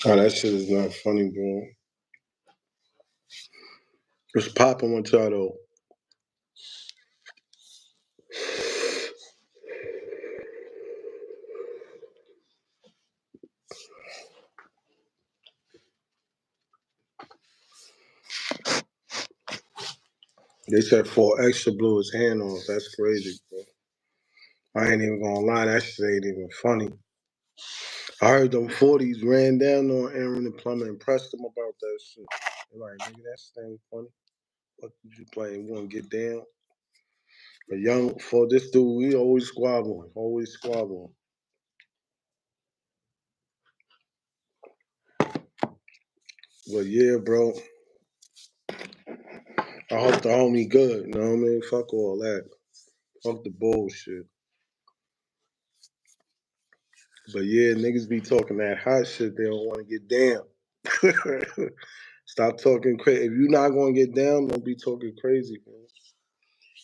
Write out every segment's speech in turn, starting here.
Oh, that shit is not funny, bro. What's popping with y'all though? They said 4Extra blew his hand off. That's crazy, bro. I ain't even gonna lie, that shit ain't even funny. I heard them 40s ran down on Aaron the Plumber and pressed him about that shit. They're like, nigga, that shit ain't funny. What did you playing? You wanna get down? But young, for this dude, we always squabbling. Always squabbling. But yeah, bro. I hope the homie good. You know what I mean? Fuck all that. Fuck the bullshit. But yeah, niggas be talking that hot shit. They don't want to get down. Stop talking crazy. If you're not going to get down, don't be talking crazy, man.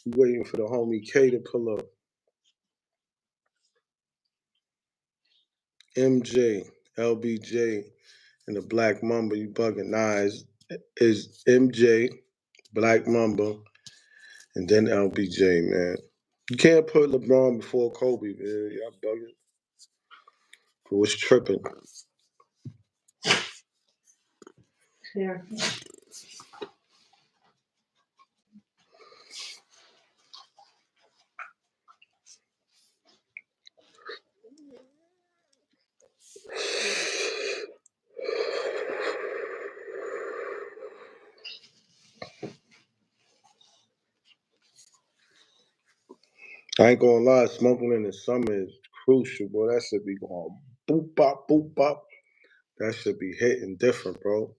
You waiting for the homie K to pull up. MJ, LBJ, and the Black Mamba. You bugging? Nah, it's MJ, Black Mamba, and then LBJ, man. You can't put LeBron before Kobe, man. Y'all bugging. Who was tripping? Here. I ain't gonna lie, smoking in the summer is crucial, bro. That should be going boop bop, boop bop. That should be hitting different, bro.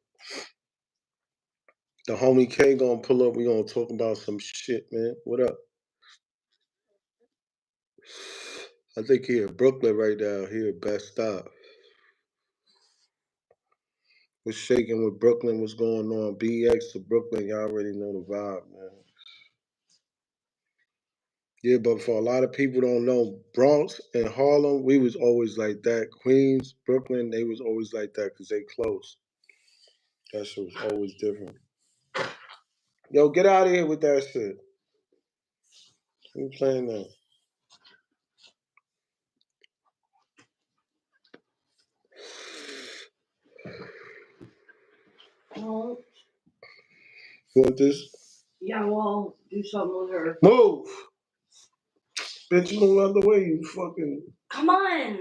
The homie K gonna pull up. We gonna talk about some shit, man. What up? I think he in Brooklyn right now. He at Best Stop. What's shaking with Brooklyn? What's going on? BX to Brooklyn. Y'all already know the vibe, man. Yeah, but for a lot of people don't know, Bronx and Harlem, we was always like that. Queens, Brooklyn, they was always like that because they close. That shit was always different. Yo, get out of here with that shit. Who playing that? Well, Want this? yeah, well, do something with her. Move! Bitch, move out the way, you fucking. Come on!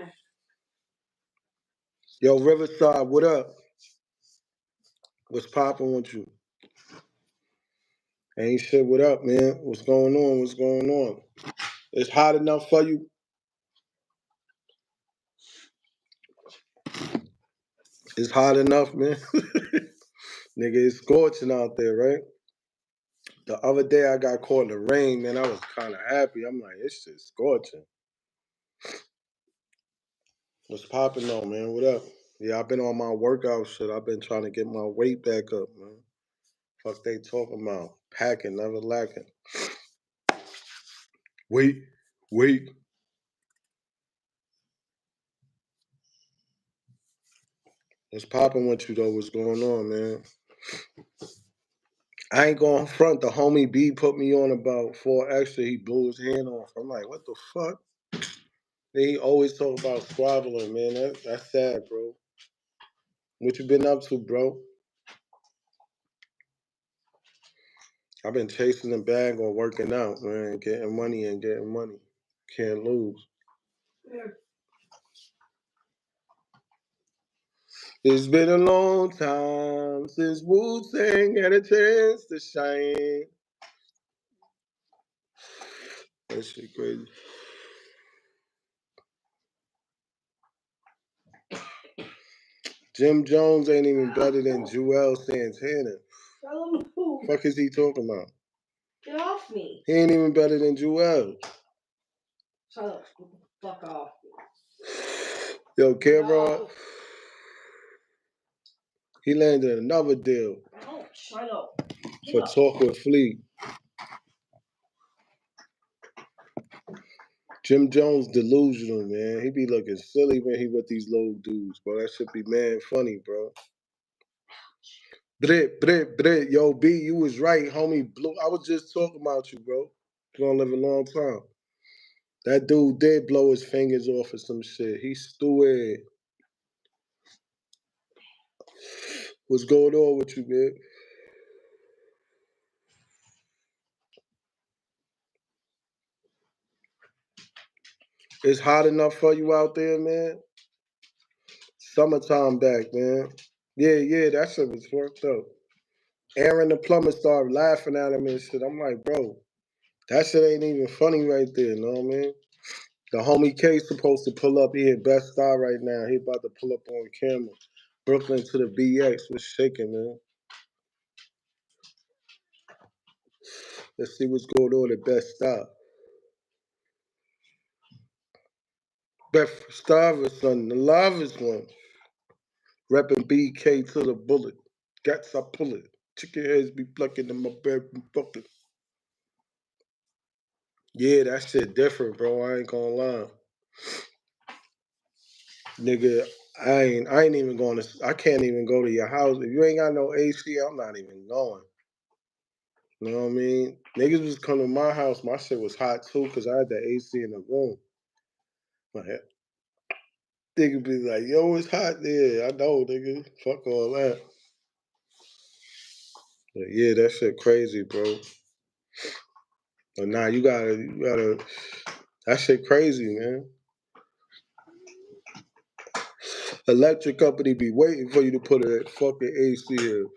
Yo, Riverside, what up? What's popping with you? Ain't shit, what up, man? What's going on? What's going on? It's hot enough for you? It's hot enough, man. Nigga, it's scorching out there, right? The other day I got caught in the rain, man. I was kind of happy. I'm like, it's just scorching. What's popping though, man? What up? Yeah, I've been on my workout shit. I've been trying to get my weight back up, man. Fuck they talking about. Packing, never lacking. Wait, wait. What's popping with you though? What's going on, man? I ain't going front. The homie B put me on about 4Extra. He blew his hand off. I'm like, what the fuck? He always talk about squabbling, man. That's sad, bro. What you been up to, bro? I've been chasing the bag or working out, man. Getting money and getting money. Can't lose. Here. It's been a long time since Wu-Tang had a chance to shine. That shit crazy. Jim Jones ain't even better than Joel Santana. Tell him who. Fuck is he talking about? Get off me. He ain't even better than Joel. Shut up. Fuck off. Yo, Cameron, No. he landed another deal No, shut up. for Talk with Fleet. Jim Jones delusional, man. He be looking silly when he with these little dudes, bro. That should be mad funny, bro. Brit. Yo, B, you was right, homie. Blue, I was just talking about you, bro. You gonna live a long time. That dude did blow his fingers off or some shit. He's stupid. What's going on with you, man? It's hot enough for you out there, man. Summertime back, man. Yeah, that shit was worked up. Aaron the plumber started laughing at him and shit. I'm like, bro, that shit ain't even funny right there, you know what I mean? The homie K supposed to pull up here, Best Star right now. He about to pull up on camera. Brooklyn to the BX was shaking, man. Let's see what's going on at Best Star. Best Star son, the livest one. Reppin' BK to the bullet. Gats I pull it. Chicken heads be plucking in my bedroom bucket. Yeah, that shit different, bro. I ain't gonna lie. Nigga, I ain't even going to I can't even go to your house. If you ain't got no AC, I'm not even going. You know what I mean? Niggas was coming to my house, my shit was hot too, because I had the AC in the room. Like, nigga be like, yo, it's hot there. I know, nigga. Fuck all that. But yeah, that shit crazy, bro. But nah, you gotta that shit crazy, man. Electric company be waiting for you to put a fucking AC in.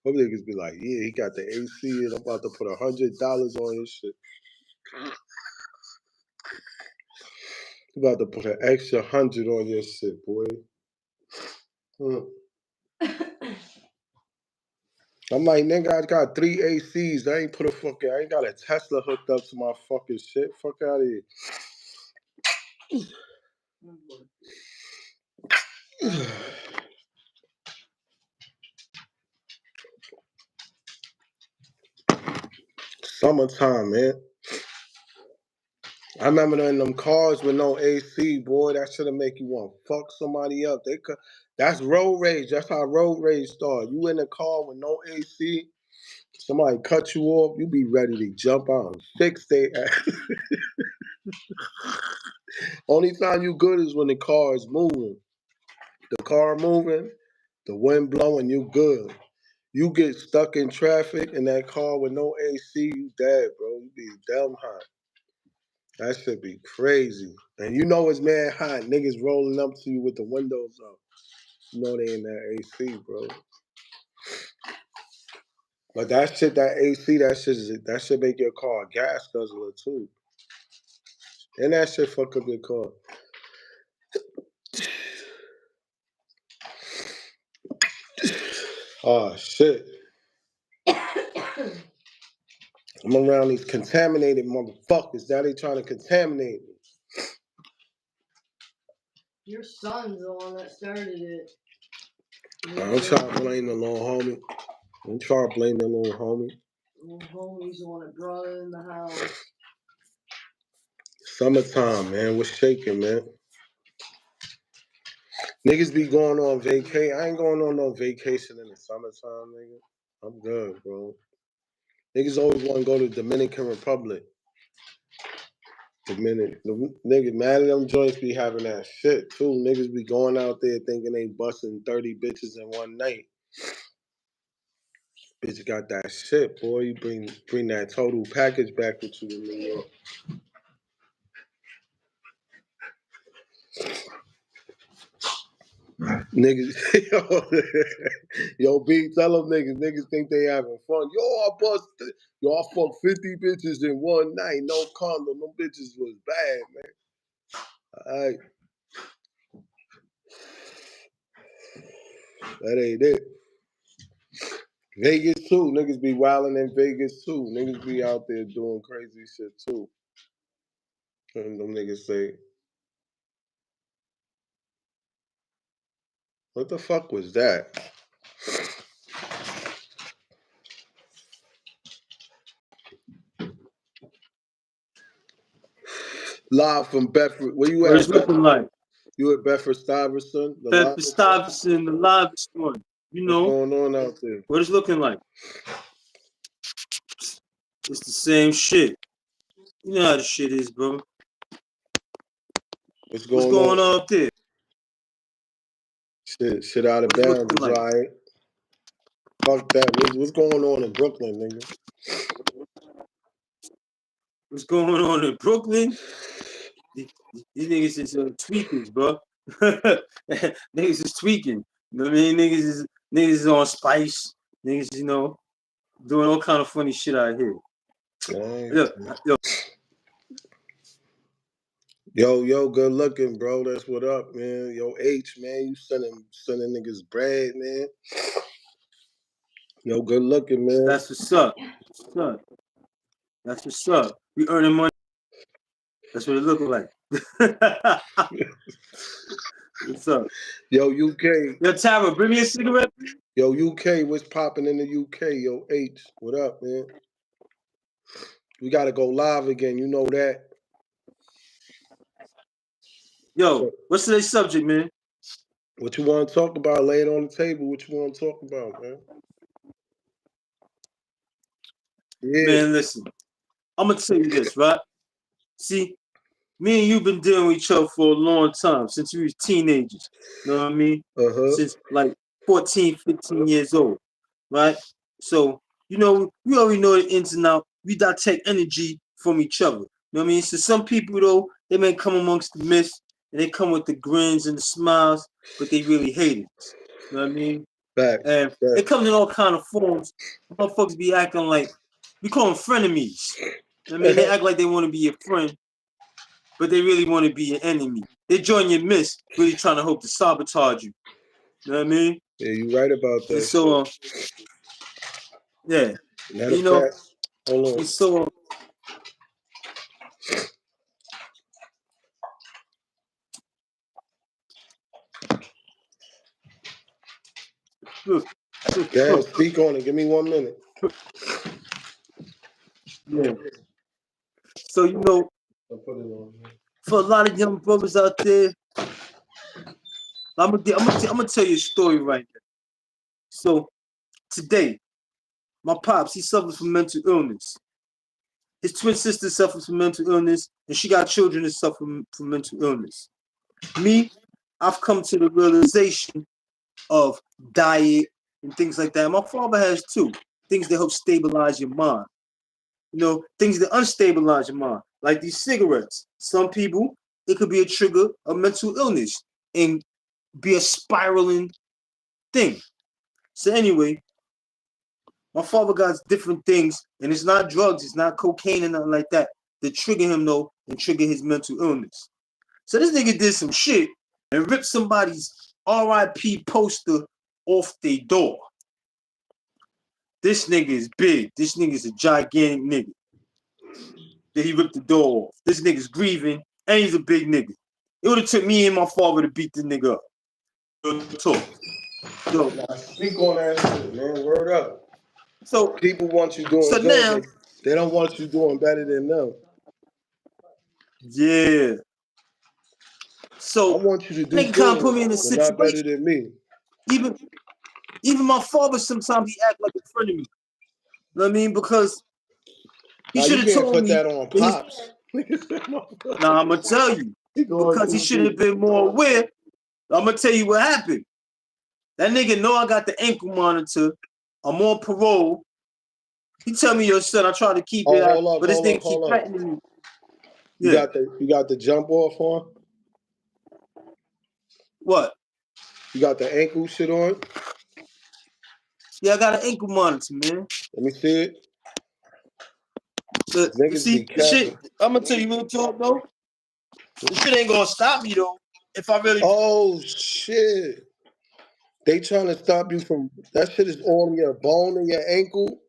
Some niggas be like, yeah, he got the AC and I'm about to put $100 on his shit. You about to put an extra 100 on your shit, boy. I'm like, nigga, I got 3 ACs. I ain't got a Tesla hooked up to my fucking shit. Fuck out of here. Summertime, man. I remember in them cars with no AC, boy. That should have make you want to fuck somebody up. That's road rage. That's how road rage start. You in a car with no AC, somebody cut you off, you be ready to jump out and fix their ass. Only time you good is when the car is moving. The car moving, the wind blowing, you good. You get stuck in traffic in that car with no AC, you dead, bro. You be damn hot. That should be crazy. And you know it's mad hot. Niggas rolling up to you with the windows up. You know they in that AC, bro. But that shit, that AC, that shit make your car a gas guzzler too. And that shit fuck up your car. Oh shit. I'm around these contaminated motherfuckers. Now they trying to contaminate me. Your son's the one that started it. I'm trying to blame the little homie. I'm trying to blame the little homie. Little homie's the one that brought it in the house. Summertime, man. What's shaking, man? Niggas be going on vacation. I ain't going on no vacation in the summertime, nigga. I'm good, bro. Niggas always want to go to Dominican Republic. Nigga, mad at them joints be having that shit too. Niggas be going out there thinking they busting 30 bitches in one night. Bitch got that shit, boy. You bring that total package back with you in New York. Niggas, yo, B, tell them niggas think they having fun. Yo, I fucked 50 bitches in one night, no condom. Them bitches was bad, man. All right, that ain't it. Vegas too, niggas be wilding in Vegas too. Niggas be out there doing crazy shit too. And them niggas say, what the fuck was that? Live from Bedford. Where you What at, it's looking Bedford? like. You at Bedford Stuyvesant, the Bedford livest one? Stuyvesant, the livest one. You What's know going on out there? what it's looking like. It's the same shit. You know how the shit is, bro. What's What's going going on? on up there? Shit out of What it's bounds looking is like? alright. Fuck that. What's going on in Brooklyn, nigga? What's going on in Brooklyn? These niggas is tweakers, bro. Niggas is tweaking. You know what I mean? Niggas is on spice. Niggas, you know, doing all kind of funny shit out here. Nice. Yo, good looking, bro. That's what up, man. Yo, H, man, you sending niggas bread, man. Yo, good looking, man. That's what's up. That's what's up. We earning money. That's what it look like. What's up? Yo, UK. Yo, Tara, bring me a cigarette. Yo, UK, what's popping in the UK? Yo, H, what up, man? We gotta go live again. You know that. Yo, what's today's subject, man? What you want to talk about? Lay it on the table. What you want to talk about, man? Yeah. Man, listen. I'm gonna tell you this, right? See, me and you been dealing with each other for a long time, since we was teenagers. You know what I mean? Since like 14, 15 years old, right? So, you know, we already know the ins and outs. We detect energy from each other. You know what I mean? So some people though, they may come amongst the mist and they come with the grins and the smiles, but they really hate us. You know what I mean? And it comes in all kind of forms. Motherfuckers be acting like, we call them frenemies. I mean, they act like they want to be your friend, but they really want to be your enemy. They join your mist, really trying to hope to sabotage you. You know what I mean? Yeah, you right about that. And so, yeah. Matter You know, fact, hold on. and so, Damn, speak on it. Give me 1 minute. yeah. So, you know, I'll put it on. for a lot of young brothers out there, I'm gonna tell you a story right now. So, today, my pops, he suffers from mental illness. His twin sister suffers from mental illness, and she got children that suffer from mental illness. Me, I've come to the realization of diet and things like that. My father has too. Things that help stabilize your mind. You know, things that unstabilize your mind, like these cigarettes. Some people, it could be a trigger of mental illness and be a spiraling thing. So anyway, my father got different things, and it's not drugs, it's not cocaine and nothing like that trigger him though and trigger his mental illness. So this nigga did some shit and ripped somebody's RIP poster off their door. This nigga is big. This nigga is a gigantic nigga. That he ripped the door off. This nigga's grieving, and he's a big nigga. It would have took me and my father to beat this nigga up. Talk. So, speak on that shit, man. Word up. So people want you doing good, now, but they don't want you doing better than them. Yeah. So I want you to do nigga good, kind of put me in a but not better situation. than me. Even my father sometimes he act like a friend of me. You know what I mean? Because he should have told me. That on pops. Nah, I'm gonna tell you because he should have been more aware. I'm gonna tell you what happened. That nigga know I got the ankle monitor. I'm on parole. He tell me, yo, son, I try to keep it out, but this nigga keep threatening me. Yeah. You got the jump off on? What? You got the ankle shit on? Yeah, I got an ankle monitor, man. Let me see it. You see, the shit, I'm gonna tell you real talk though. The shit ain't gonna stop me though. If I really. Oh shit. They trying to stop you from that shit is on your bone and your ankle.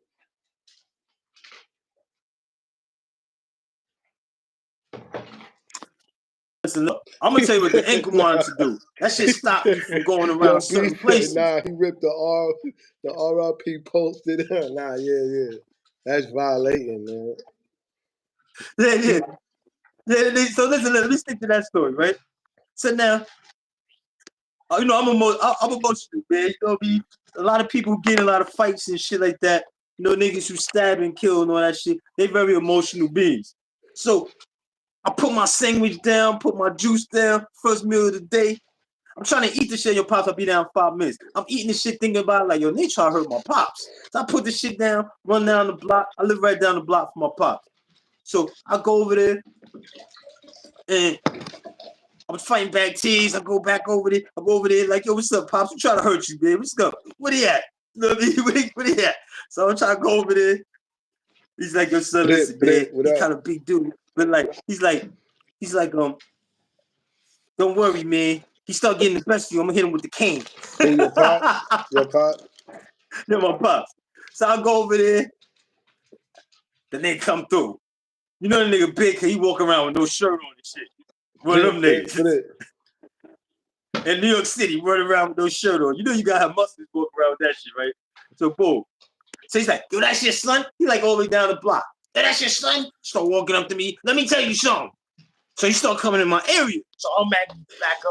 Listen, look, I'm gonna tell you what the ankle monitor do. That shit stop me from going around certain places. Nah, he ripped the RIP posted. Nah, yeah. That's violating, man. Yeah. So listen, let me stick to that story, right? So now, I'm emotional, man. You know what I mean? A lot of people get in a lot of fights and shit like that. Niggas who stab and kill and all that shit. They very emotional beings. So I put my sandwich down, put my juice down, first meal of the day. I'm trying to eat the shit. Your pops, I'll be down in 5 minutes. I'm eating this shit thinking about it, like, yo, they try to hurt my pops. So I put this shit down, run down the block. I live right down the block from my pops. So I go over there and I'm fighting back tees. I go back over there. I go over there like, yo, what's up, pops? I'm trying to hurt you, man. What's up? Where he at? You know what I mean? Where he at? So I'm trying to go over there. He's like, yo, son, listen, man. He kind of big dude. But like, he's like, don't worry, man. He start getting the best of you. I'm gonna hit him with the cane. Who, your pops? Your pops? Yeah, my pops. So I go over there. The nigga come through. You know the nigga big, he walk around with no shirt on and shit. One of them niggas. In New York City, running around with no shirt on. You know you gotta have muscles walk around with that shit, right? So boom. So he's like, yo, that's your son? He like all the way down the block. Yo, that's your son? Start walking up to me. Let me tell you something. So he start coming in my area. So I'm back up.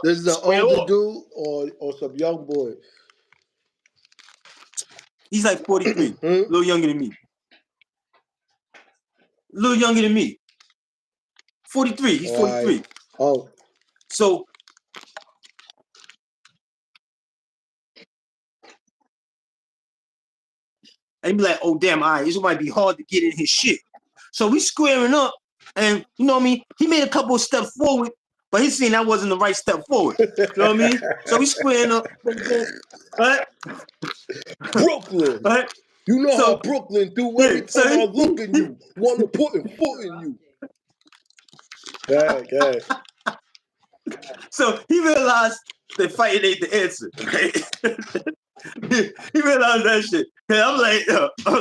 This is an older dude or some young boy? He's like 43. A little younger than me. A little younger than me. 43. He's 43. Oh. So and be like, oh damn, all right, this might be hard to get in his shit. So we squaring up, and you know what I mean? He made a couple of steps forward, but he's saying that wasn't the right step forward. You know what I mean? So we squaring up, right? Brooklyn. Right? You know how Brooklyn do every time I look at you. Want to put a foot in you. Go ahead. So he realized that fighting ain't the answer. Right? He realized that shit. And I'm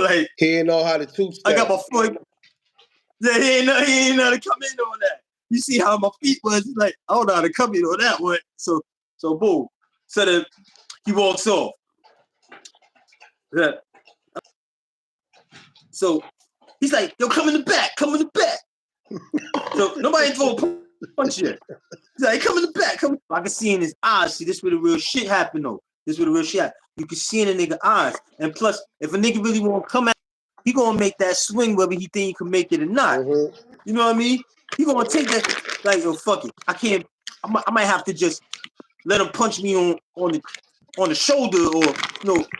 like, he didn't know how to two-step. I got my foot. Yeah, he ain't know how to come in on that. You see how my feet was? He's like, I don't know how to come in on that one. So boom. So then he walks off. Yeah. So he's like, yo, come in the back. So nobody throw a punch yet. He's like, come in the back. I can see in his eyes. See, this where the real shit happened, though. You can see in a nigga eyes. And plus, if a nigga really want to come at, he gonna make that swing whether he think he can make it or not. Mm-hmm. You know what I mean? He gonna take that like, yo, fuck it. I might have to just let him punch me on the shoulder or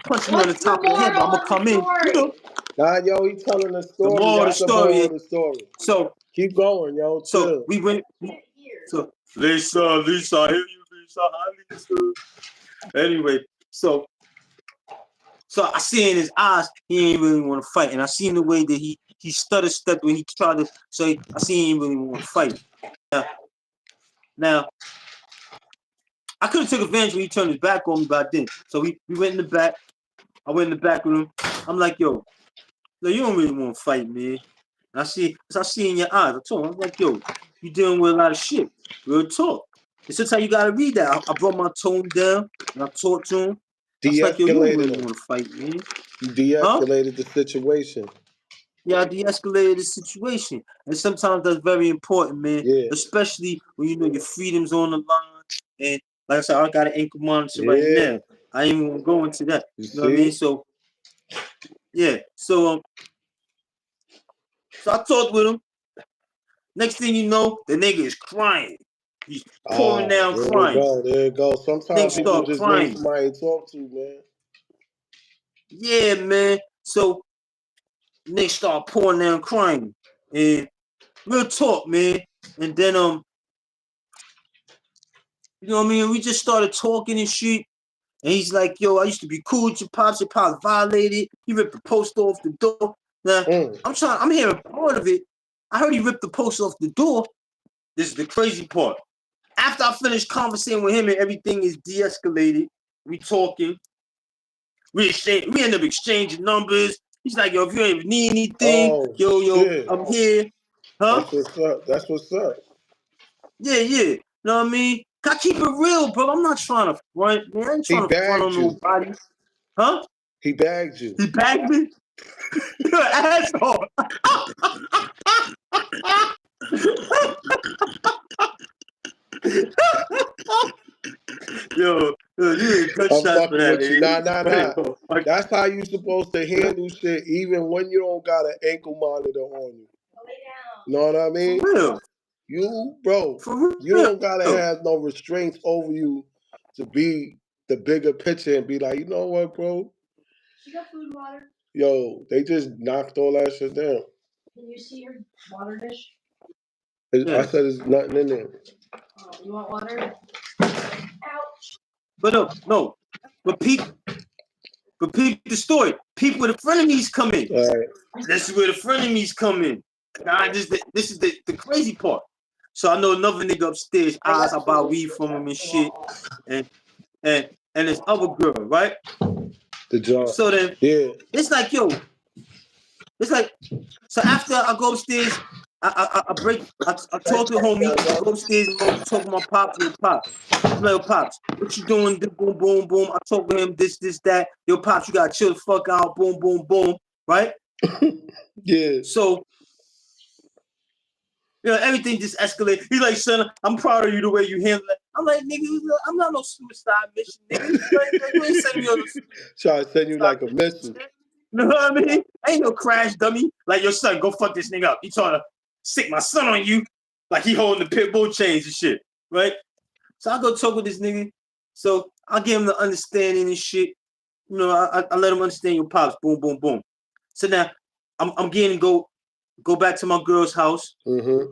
punch me on the top of the head. But I'm gonna come in. You know? Nah, yo, he telling the story. The moral of the story. So keep going, yo. So we went. So Lisa, I hear you, Lisa. Hi, Lisa. Anyway, so I see in his eyes he ain't really want to fight, and I seen the way that he stuttered stepped when he tried to say. I see he ain't really want to fight. Now I could have took advantage when he turned his back on me, but I didn't. So we went in the back. I went in the back with him. I'm like, yo, you don't really want to fight, man. And I see in your eyes. I told him, I'm like, yo, you dealing with a lot of shit. Real talk. This is how you gotta read that. I brought my tone down and I talked to him. I was like, yo, you don't really want to fight, man. You de-escalated the situation. Yeah, I de-escalated the situation. And sometimes that's very important, man. Yeah. Especially when you know your freedom's on the line. And like I said, I got an ankle monitor right now. I ain't even gonna go into that. You know what I mean? So yeah. So I talked with him. Next thing you know, the nigga is crying. He's pouring down crying. There you go. Sometimes people just need somebody to talk to, man. Yeah, man. So nigga start pouring down crying. And real talk, man. And then you know what I mean? We just started talking and shit. And he's like, yo, I used to be cool with your pops violated. He ripped the post off the door. Now, I'm hearing part of it. I heard he ripped the post off the door. This is the crazy part. After I finished conversing with him and everything is de-escalated, we talking. We end up exchanging numbers. He's like, yo, if you ever need anything, yo, I'm here. Huh? That's what's up. Yeah. You know what I mean? I keep it real, bro. I'm not trying to front, man. I ain't trying to front on nobody. Huh? He bagged you. He bagged me? You're an asshole. Yo, you ain't good I'm shots for fucking that, with you. nigga. Nah. That's how you supposed to handle shit, even when you don't got an ankle monitor on you. Know what I mean? For real. You, bro, For real. you don't gotta have no restraints over you to be the bigger picture and be like, you know what, bro? You got food and water? Yo, they just knocked all that shit down. Can you see her water dish? I said there's nothing in there. Oh, you want water? Ouch. But no. But people the story. People with the frenemies come in. All right. This is where the frenemies come in. Nah, this is the crazy part. So I know another nigga upstairs asked I buy weed from him and shit. And this other girl, right? The job. So then it's like, yo, it's like, so after I go upstairs, I talk to homie, I go upstairs and talk to my pops, yo, pops. I'm like, yo, pops, what you doing? Boom, boom, boom. I talk to him, this, that. Yo, pops, you gotta chill the fuck out, boom, boom, boom, right? Yeah. So, you know, everything just escalated. He's like, son, I'm proud of you the way you handle it. I'm like, nigga, I'm not no suicide mission, nigga. Like, you ain't sending me on no try to send you like a missile. You know what I mean? Ain't no crash dummy. Like, your son, go fuck this nigga up. He trying to stick my son on you. Like, he holding the pit bull chains and shit, right? So I go talk with this nigga. So I give him the understanding and shit. You know, I let him understand your pops. Boom, boom, boom. So now I'm getting go back to my girl's house. Mm-hmm.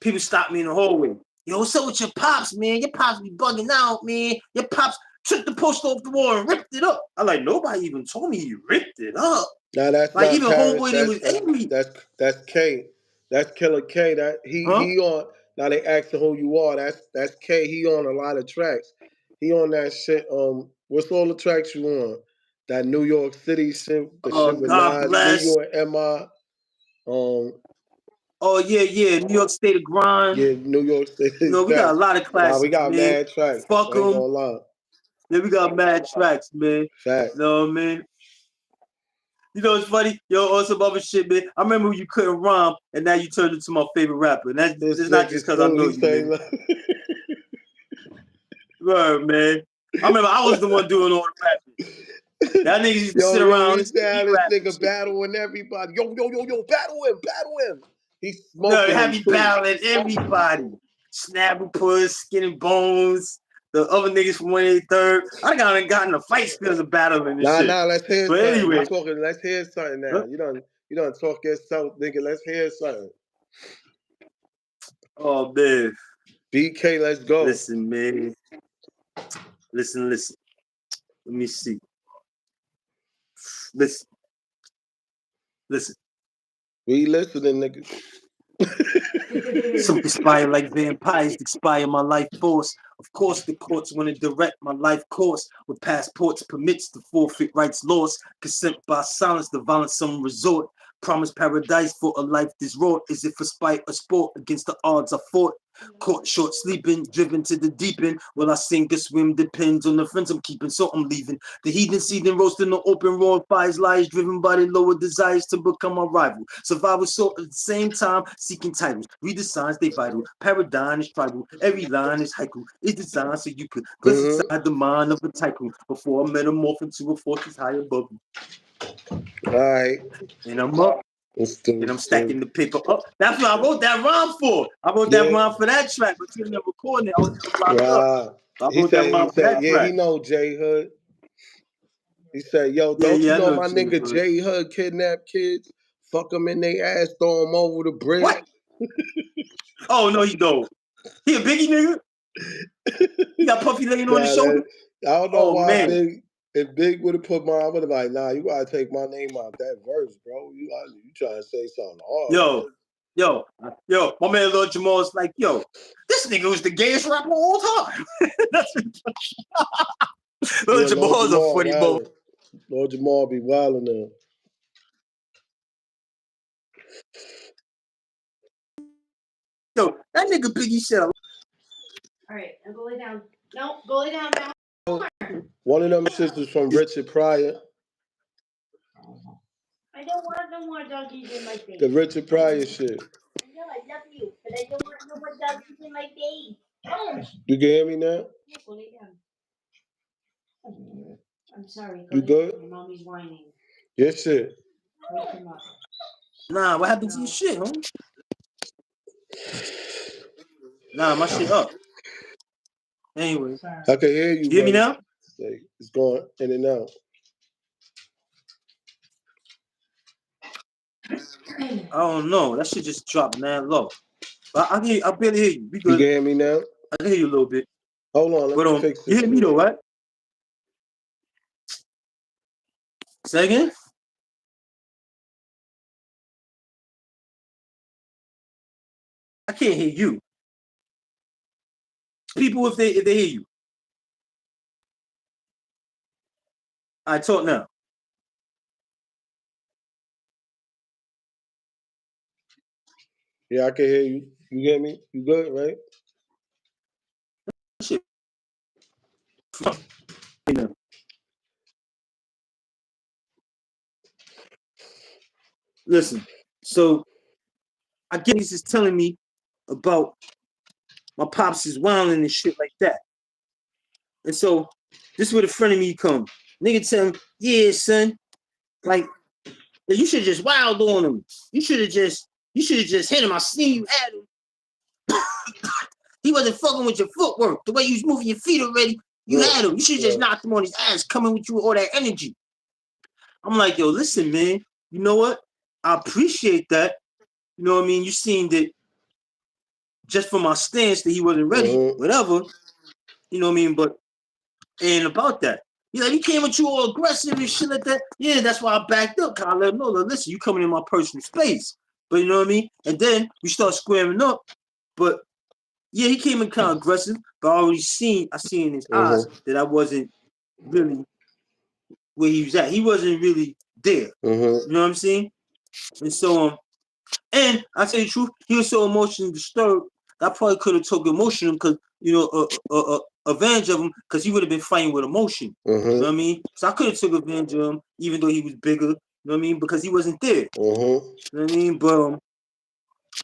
People stop me in the hallway. Yo, what's up with your pops, man? Your pops be bugging out, man. Your pops took the poster off the wall and ripped it up. I'm like, nobody even told me he ripped it up. Now that's like not even Paris. homeboy, they was angry. That's K. That's Killer K. That he on. Now they asking who you are. That's K. He on a lot of tracks. He on that shit. What's all the tracks you on? That New York City shit. The shit with God Nas, bless. New York M.I. Oh yeah, New York State of Grind. Yeah, New York State. You know, we got a lot of classics. Nah, we got man. mad tracks. Fuck them. Ain't gonna lie. Yeah, we got mad tracks, man. Fact. You know what I mean? You know what's funny? Yo, on some other shit, man. I remember you couldn't rhyme, and now you turned into my favorite rapper. And that's not just because I know you, man. Word, man. I remember I was the one doing all the rapping. That niggas used to sit around and this nigga battling everybody. Yo, battle him. He's smoking. No, have me battling everybody. Snapple Puss, Skinny Bones, the other niggas from 183rd. I got in the fight skills of battling this shit. Nah, let's hear but something. Anyway. Let's hear something now. Huh? You don't talk yourself, nigga. Let's hear something. Oh, man. BK, let's go. Listen, man. Listen. Let me see. Listen. We listening, nigga. Some conspire like vampires, expire my life force. Of course, the courts want to direct my life course with passports, permits to forfeit rights lost. Consent by silence, the violence some resort. Promise paradise for a life this wrought. Is it for spite or sport? Against the odds I fought. Caught short sleeping, driven to the deep end. Will I sink or swim? Depends on the friends I'm keeping, so I'm leaving. The heathen seething, roasting the open raw fires, lies driven by the lower desires to become a rival. Survival sought at the same time, seeking titles. Read the signs, they vital. Paradigm is tribal. Every line is haiku. It's designed so you could glance inside the mind of a tycoon before I metamorph into a fortress high above me. All right. And I'm up. And I'm stacking the paper up. That's what I wrote that rhyme for. I wrote that rhyme for that track, but you never recording it. I was just locked up. I wrote that rhyme for that track. He know J Hood. He said, yo, don't you know my nigga J Hood kidnap kids? Fuck them in their ass, throw them over the bridge. What? Oh, no, he don't. He a Biggie nigga? He got Puffy laying on his shoulder? I don't know why if Big would have put I would have like, nah, you gotta take my name out that verse, bro. You trying to say something hard. Yo, my man Lord Jamal is like, yo, this nigga was the gayest rapper of all time. Lord Jamal is a funny boy. Lord Jamal be wilding now. Yo, that nigga Biggie shit. All right, now go lay down. No, go lay down now. One of them shits was from Richard Pryor. I don't want no more donkeys in my face. The Richard Pryor shit. I know, I love you, but I don't want no more dogs in my face. You can hear me now? Yeah, go lay down. I'm sorry. Go You lay good? down. Your mommy's whining. Yes, shit. Wake him up. Nah, what happened to your shit, homie? Nah, my shit up. Anyway, I can hear you, you hear me but now? like, it's going in and out. I don't know. That shit just dropped mad low. But I barely hear you. We You good. can hear me now? I can hear you a little bit. Hold on, let But me fix you this hear me shit. though, right? Say again? I can't hear you. People, if they hear you. I talk now. Yeah, I can hear you. You get me? You good, right? Shit. Listen, so I guess he's just telling me about my pops is wilding and shit like that. And so this is where the friend of me come. Nigga tell him, yeah, son, like you should just wild on him. You should have just hit him. I seen you at him. He wasn't fucking with your footwork. The way you was moving your feet already, you had him. You should have just knocked him on his ass, coming with you with all that energy. I'm like, yo, listen, man. You know what? I appreciate that. You know what I mean? You seen that just from my stance that he wasn't ready, whatever. You know what I mean? But and about that. You know, he came at you all aggressive and shit like that. Yeah, that's why I backed up. Cause I let him know, like, listen, you coming in my personal space. But you know what I mean? And then we start squaring up. But yeah, he came in kind of aggressive, but I seen in his eyes that I wasn't really where he was at. He wasn't really there. You know what I'm saying? And so and I tell you the truth, he was so emotionally disturbed that I probably could have took emotion because you know advantage of him because he would have been fighting with emotion. You know what I mean? So I could have took advantage of him even though he was bigger. You know what I mean? Because he wasn't there. You know what I mean? But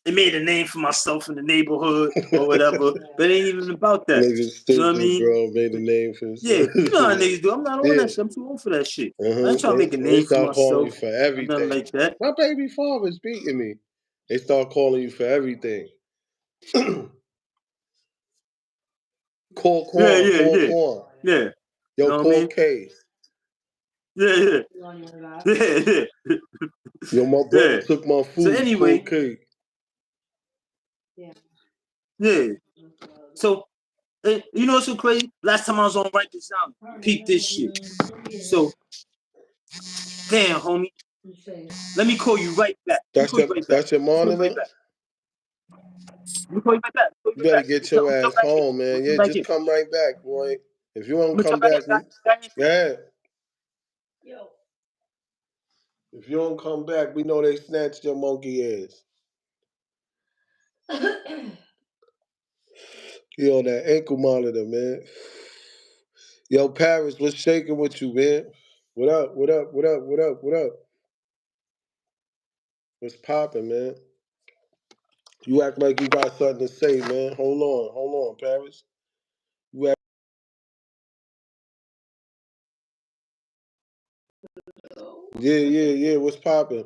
it made a name for myself in the neighborhood or whatever. But it ain't even about that. Niggas You know what I stupid, mean? bro. Made a name for himself. Yeah, you know how niggas do. I'm not on that shit. I'm too old for that shit. I ain't trying to make a They name for start calling you myself for or everything. nothing like that. My baby father's beating me. They start calling you for everything. Call Quan, call Quan. Yeah. Yo, You know what I call mean? K. Yeah. Yo, my brother took my food. So anyway, call K. Yeah. So you know what's so crazy? Last time I was on Write This Down, peep this shit. So damn, homie. Let me call you right back. That's your monitor? Let me call you right back. You better get your ass home, man. Yeah, just come right back, boy. If you don't come back, yeah. If you don't come back, we know they snatched your monkey ass. He on that ankle monitor, man. Yo, Paris, what's shaking with you, man? What up? What up? What up? What up? What up? What's popping, man? You act like you got something to say, man. Hold on, Paris. You act. Yeah. What's popping?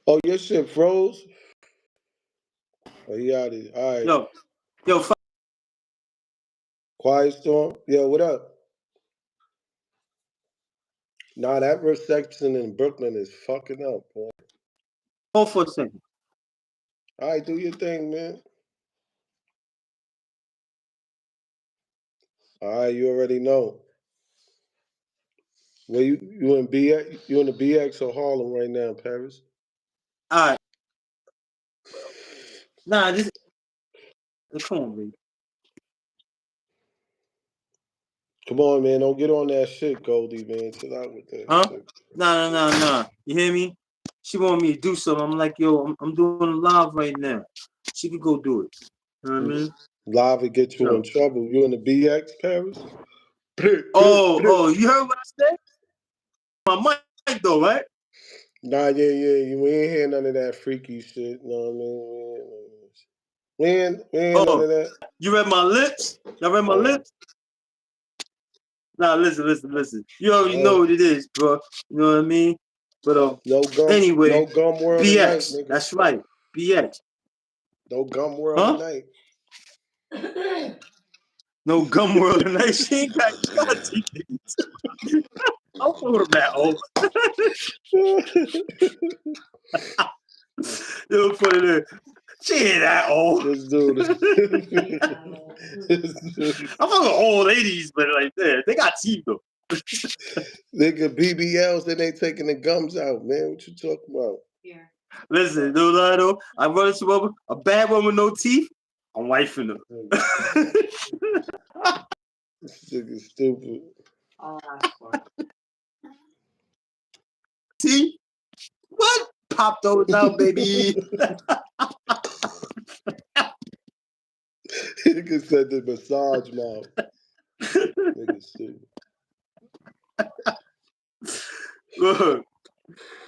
Oh, your shit froze? Oh, he out of here. All right. Yo. Quiet Storm? Yo, what up? Nah, that reception in Brooklyn is fucking up, boy. Hold for a second. All right, do your thing, man. All right, you already know. Where you in BX? You in the BX or Harlem right now, Paris? All right. Nah, this. Come on, baby. Come on, man. Don't get on that shit, Goldie, man. Chill out with that shit. Nah. You hear me? She want me to do something. I'm like, yo, I'm doing a live right now. She could go do it. You know what I mean? Live will get you in trouble. You in the BX, Paris? Oh, you heard what I said? My mic though, right? Nah, yeah. We ain't hear none of that freaky shit. Know what I mean? We ain't none Oh, of that. you read my lips? Y'all read my lips? Nah, listen. You already know what it is, bro. You know what I mean? But No anyway, gum world at night, BX. nigga. That's right, BX. No gum world at Huh? night. No gum world tonight. She ain't got teeth. I'm put that old. You put it in. She ain't that old. This dude. I'm fucking old ladies, but like that, they got teeth though. Nigga, BBLs, then they taking the gums out, man. What you talking about? Here. Listen, no lie though. I run into a bad one with no teeth. I'm wifing her. This nigga stupid. I'll ask for it. See? What? Pop those out, baby. Nigga said the massage mouth. Nigga stupid. Look.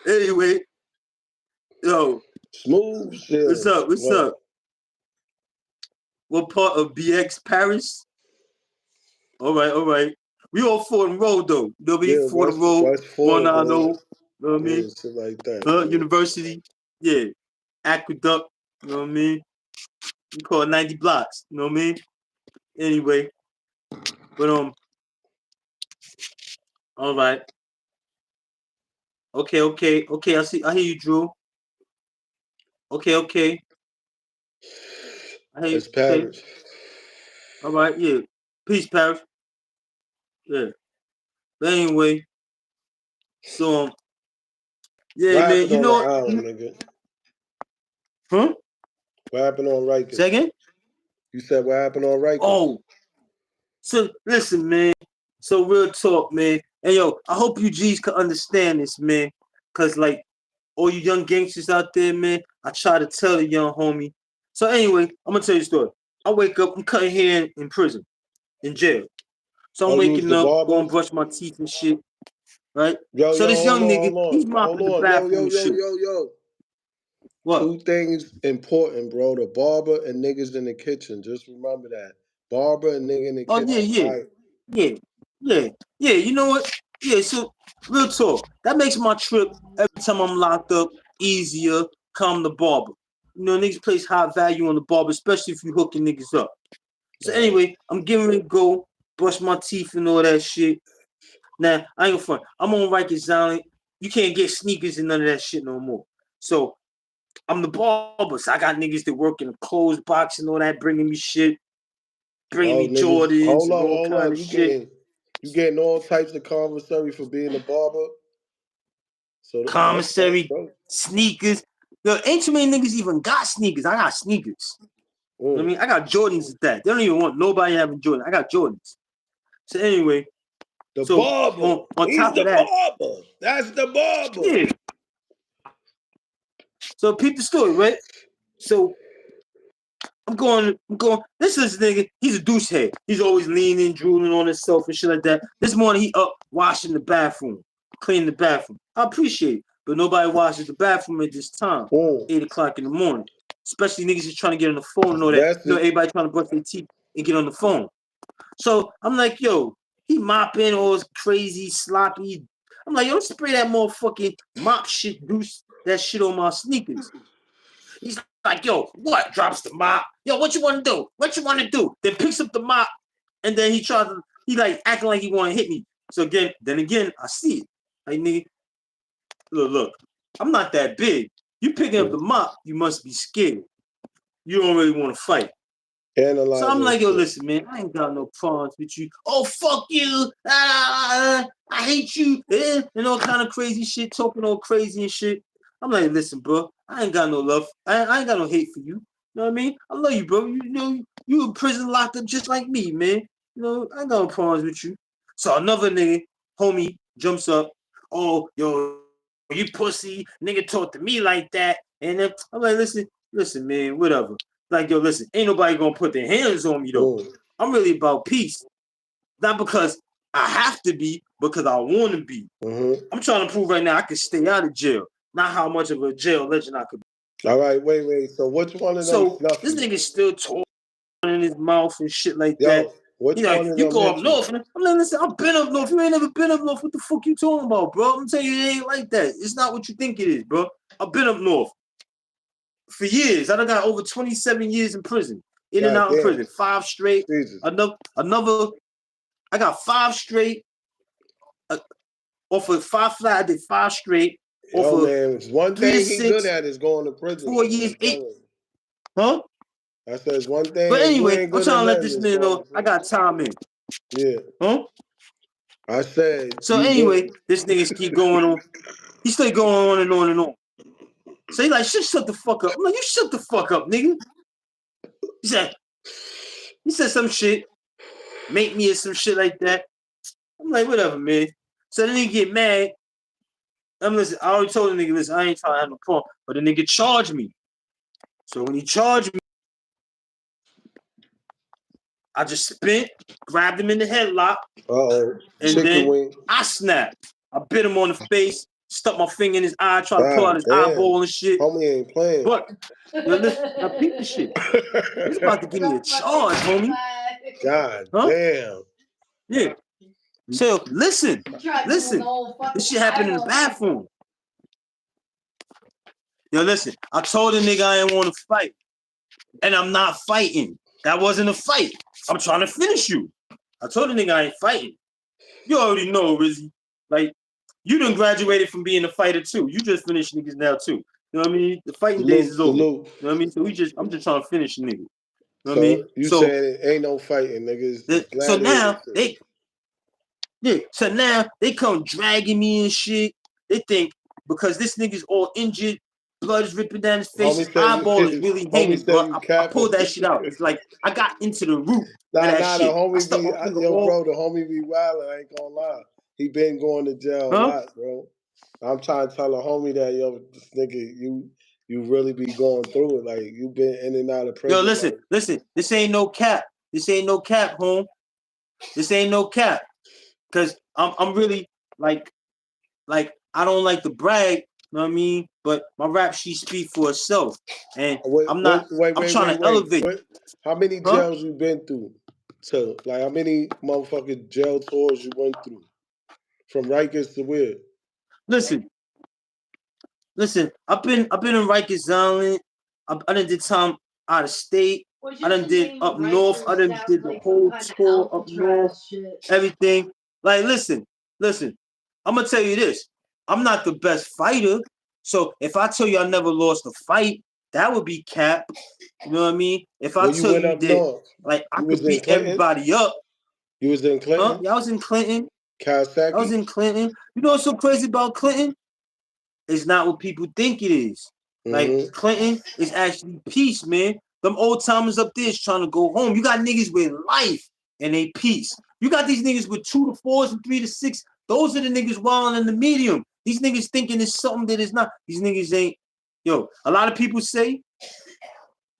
Anyway, yo, Smooth what's shit. up? What's up? What part of BX Paris? All right. We all Fordham Road though. You know what I mean? Yeah, Fordham Road, West Ford, 190. man. You know what I mean? Yeah, shit like that. University, yeah. Aqueduct, you know what I mean? We call it 90 blocks, you know what I mean? Anyway, but all right. Okay. I hear you, Drew. Okay. I hear you. That's Okay. Paris. All right, yeah. Peace, Paris. Yeah. But anyway, so yeah, What man. happened You on the know what? island, nigga? Huh? What happened on Rikers? Second? You said what happened on Rikers? Oh, so listen, man. So real talk, man. And yo, I hope you G's can understand this, man. Cause like all you young gangsters out there, man, I try to tell the young homie. So anyway, I'm gonna tell you a story. I wake up, I'm cutting hair in prison, in jail. So I'm Oh, you was waking the up, barber? going brush my teeth and shit, right? Yo, So this young nigga, he's hold mopping the on. bathroom and shit. Yo. What? Two things important, bro. The barber and niggas in the kitchen. Just remember that. Barber and nigga in the Oh kitchen. All right. yeah. You know what? Yeah. So real talk. That makes my trip every time I'm locked up easier. Come the barber. You know, niggas place high value on the barber, especially if you hooking niggas up. So All right. anyway, I'm getting ready to go brush my teeth and all that shit. Now I ain't gonna front. I'm on Rikers Island. You can't get sneakers and none of that shit no more. So I'm the barber. So I got niggas that work in the clothes box and all that, bringing me shit, bringing Oh, me niggas. Jordans Hold and up, all hold kind up. of shit. You getting all types of commissary for being a barber. So that's Commissary, dope. sneakers. Yo, ain't too many niggas even got sneakers. I got sneakers. You know what I mean? I got Jordans at that. They don't even want nobody having Jordans. I got Jordans. So anyway, The so barber. on He's top of the that, barber. That's the barber. yeah. So peep the story, right? So I'm going. This is nigga. He's a douchehead. He's always leaning, drooling on himself and shit like that. This morning he up washing the bathroom, cleaning the bathroom. I appreciate it, but nobody washes the bathroom at this time, 8 o'clock in the morning. Especially niggas just trying to get on the phone and all that. You know, Message. everybody trying to brush their teeth and get on the phone. So I'm like, yo, he mopping all his crazy, sloppy. I'm like, yo, don't spray that motherfucking mop shit, deuce, that shit on my sneakers. He's like, yo, what? Drops the mop. Yo, what you want to do? What you want to do? Then picks up the mop, and then he like acting like he want to hit me. So then again, I see it. Like, nigga, look, I'm not that big. You picking up the mop, you must be scared. You don't really want to fight. So Analyze I'm that like, yo, shit. listen, man, I ain't got no problems with you. Oh, fuck you. I hate you. And all kind of crazy shit, talking all crazy and shit. I'm like, listen, bro, I ain't got no love. I ain't got no hate for you. You know what I mean? I love you, bro. You know, you in prison locked up just like me, man. You know, I ain't got no problems with you. So another nigga, homie, jumps up. Oh, yo, you pussy. Nigga talk to me like that. And then I'm like, listen, man, whatever. Like, yo, listen, ain't nobody gonna put their hands on me though. I'm really about peace. Not because I have to be, because I want to be. I'm trying to prove right now I can stay out of jail. not how much of a jail legend I could be. All right, wait. So which one of them So snuffy? this nigga's still talking in his mouth and shit like that. Yo, which You know, one of you them go hit up you? north, and I'm like, listen, I've been up north. You ain't never been up north. What the fuck you talking about, bro? I'm telling you, it ain't like that. It's not what you think it is, bro. I've been up north for years. I done got over 27 years in prison, in and God out of damn. prison, 5 straight. Jesus. Another. I got 5 straight. Off of 5 flat, I did 5 straight. Yo, Off of man, it's one 3 to thing he good 6, at is going to prison. 4 Man. years, I'm 8. telling you. Huh? I said one thing But that you anyway, ain't I'm good at trying to let nothing this is nigga going know to I prison. got time in. Yeah. Huh? I said So you anyway, good. this niggas keep going on. He still going on and on and on. So he like, shut the fuck up. I'm like, you shut the fuck up, nigga. He said some shit, make me or some shit like that. I'm like, whatever, man. So then he get mad. Listen, I already told the nigga, listen, I ain't trying to have no problem. But the nigga charged me. So when he charged me, I just spent, grabbed him in the headlock, and Chicken then wing. I snapped. I bit him on the face, stuck my finger in his eye, tried to pull out God his damn. eyeball and shit. Homie ain't playing. But now peep the shit. He's about to give me a charge, homie. God Huh? damn. Yeah. So listen. This shit happened in the bathroom. Yo, listen. I told the nigga I didn't want to fight, and I'm not fighting. That wasn't a fight. I'm trying to finish you. I told the nigga I ain't fighting. You already know, RIZZY. Like, you done graduated from being a fighter too. You just finished niggas now too. You know what I mean? The fighting days is over. You know what I mean? So I'm just trying to finish a nigga. You know what I mean? You said ain't no fighting, niggas. So now they come dragging me and shit. They think because this nigga's all injured, blood is ripping down his face, his eyeball is really hanging, bro. I pulled that shit out. It's like I got into the root of that shit. The homie I stuck my finger bro, the homie be wild. I ain't gonna lie. He been going to jail a lot, bro. I'm trying to tell a homie that, yo, this nigga, you really be going through it. Like, you been in and out of prison. Yo, listen. This ain't no cap. This ain't no cap, home. This ain't no cap. Cause I'm really like I don't like to brag, you know what I mean? But my rap sheet speak for itself. And I'm trying to elevate. How many jails you been through? So, like, how many motherfucking jail tours you went through? From Rikers to where? Listen. I've been in Rikers Island. I done did time out of state. I done did up north. I done did the whole tour up north. Everything. Like, listen. I'm gonna tell you this. I'm not the best fighter. So if I tell you I never lost a fight, that would be cap. You know what I mean? If I tell you that, like, I could beat everybody up. You was in Clinton? Huh? Yeah, I was in Clinton. Kawasaki? I was in Clinton. You know what's so crazy about Clinton? It's not what people think it is. Like, Clinton is actually peace, man. Them old timers up there is trying to go home. You got niggas with life and they peace. You got these niggas with 2 to 4s and 3 to 6. Those are the niggas wild in the medium. These niggas thinking it's something that is not. These niggas ain't. Yo, a lot of people say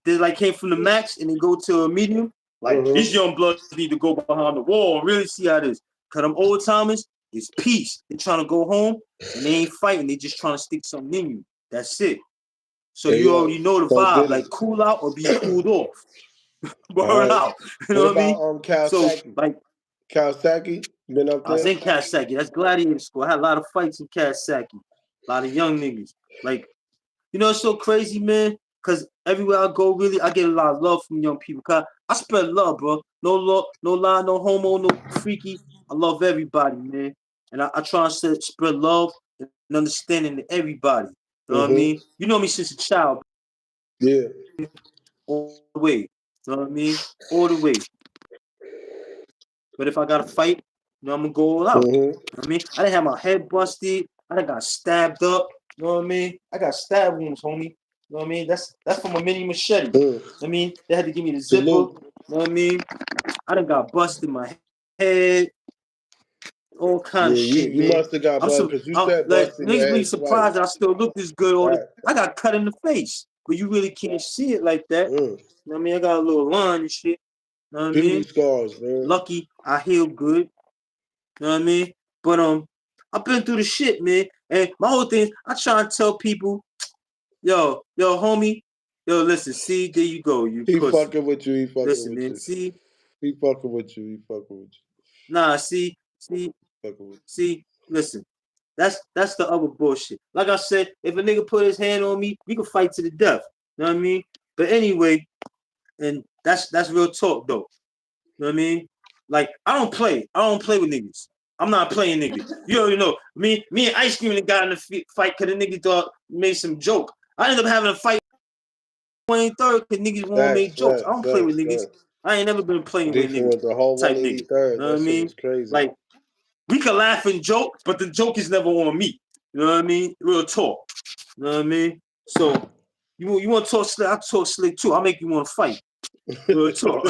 they like came from the max and they go to a medium. Like, these young bloods need to go behind the wall and really see how it is. Cause them old timers is peace. They trying to go home and they ain't fighting. They just trying to stick something in you. That's it. So you already know the vibe. Like, cool out or be cooled off. Word out. You know what I mean? Kawasaki? So, like, Kawasaki? Been up there? I was in Kawasaki. That's Gladiator School. I had a lot of fights in Kawasaki. A lot of young niggas. Like, you know, it's so crazy, man. Cause everywhere I go, really, I get a lot of love from young people. Cause I spread love, bro. No love, no lie, no homo, no freaky. I love everybody, man. And I try to spread love and understanding to everybody. You know what I mean? You know me since a child. Yeah. All the way. You know what I mean? All the way. But if I gotta fight, you know, I'm gonna go all out. You know what I mean? I didn't have my head busted. I done got stabbed up. You know what I mean? I got stab wounds, homie. You know what I mean? That's from a mini machete. You know what I mean? They had to give me the zipper. You know what I mean? I done got busted my head. All kind of shit, you man. must have got busted because you said busted your niggas head really surprised that I still look this good. I got cut in the face, but you really can't see it like that. You know what I mean? I got a little line and shit. You know what I mean? Beauty scars, man. Lucky I healed good. You know what I mean? But I've been through the shit, man. And my whole thing is I try and tell people, yo, homie, yo, listen, see, there you go, you He pussy. fucking with you. He fucking Listen, with man, you. see, He fucking with you. He fucking with you. nah, see, Fucking with listen. That's the other bullshit. Like I said, if a nigga put his hand on me, we can fight to the death. You know what I mean? But anyway, and that's real talk though. You know what I mean? Like I don't play with niggas. I'm not playing niggas. You already know. Me and Ice Cream got in the fight because the nigga thought made some joke. I ended up having a fight 23rd because niggas won't make jokes. I don't play with niggas. facts. I ain't never been playing with Beefing niggas with the whole type nigga. You 183rd. know what That I shit mean? was crazy. Like we can laugh and joke, but the joke is never on me. You know what I mean? Real talk. You know what I mean? So you want to talk slick? I talk slick too. I'll make you want to fight. Real talk.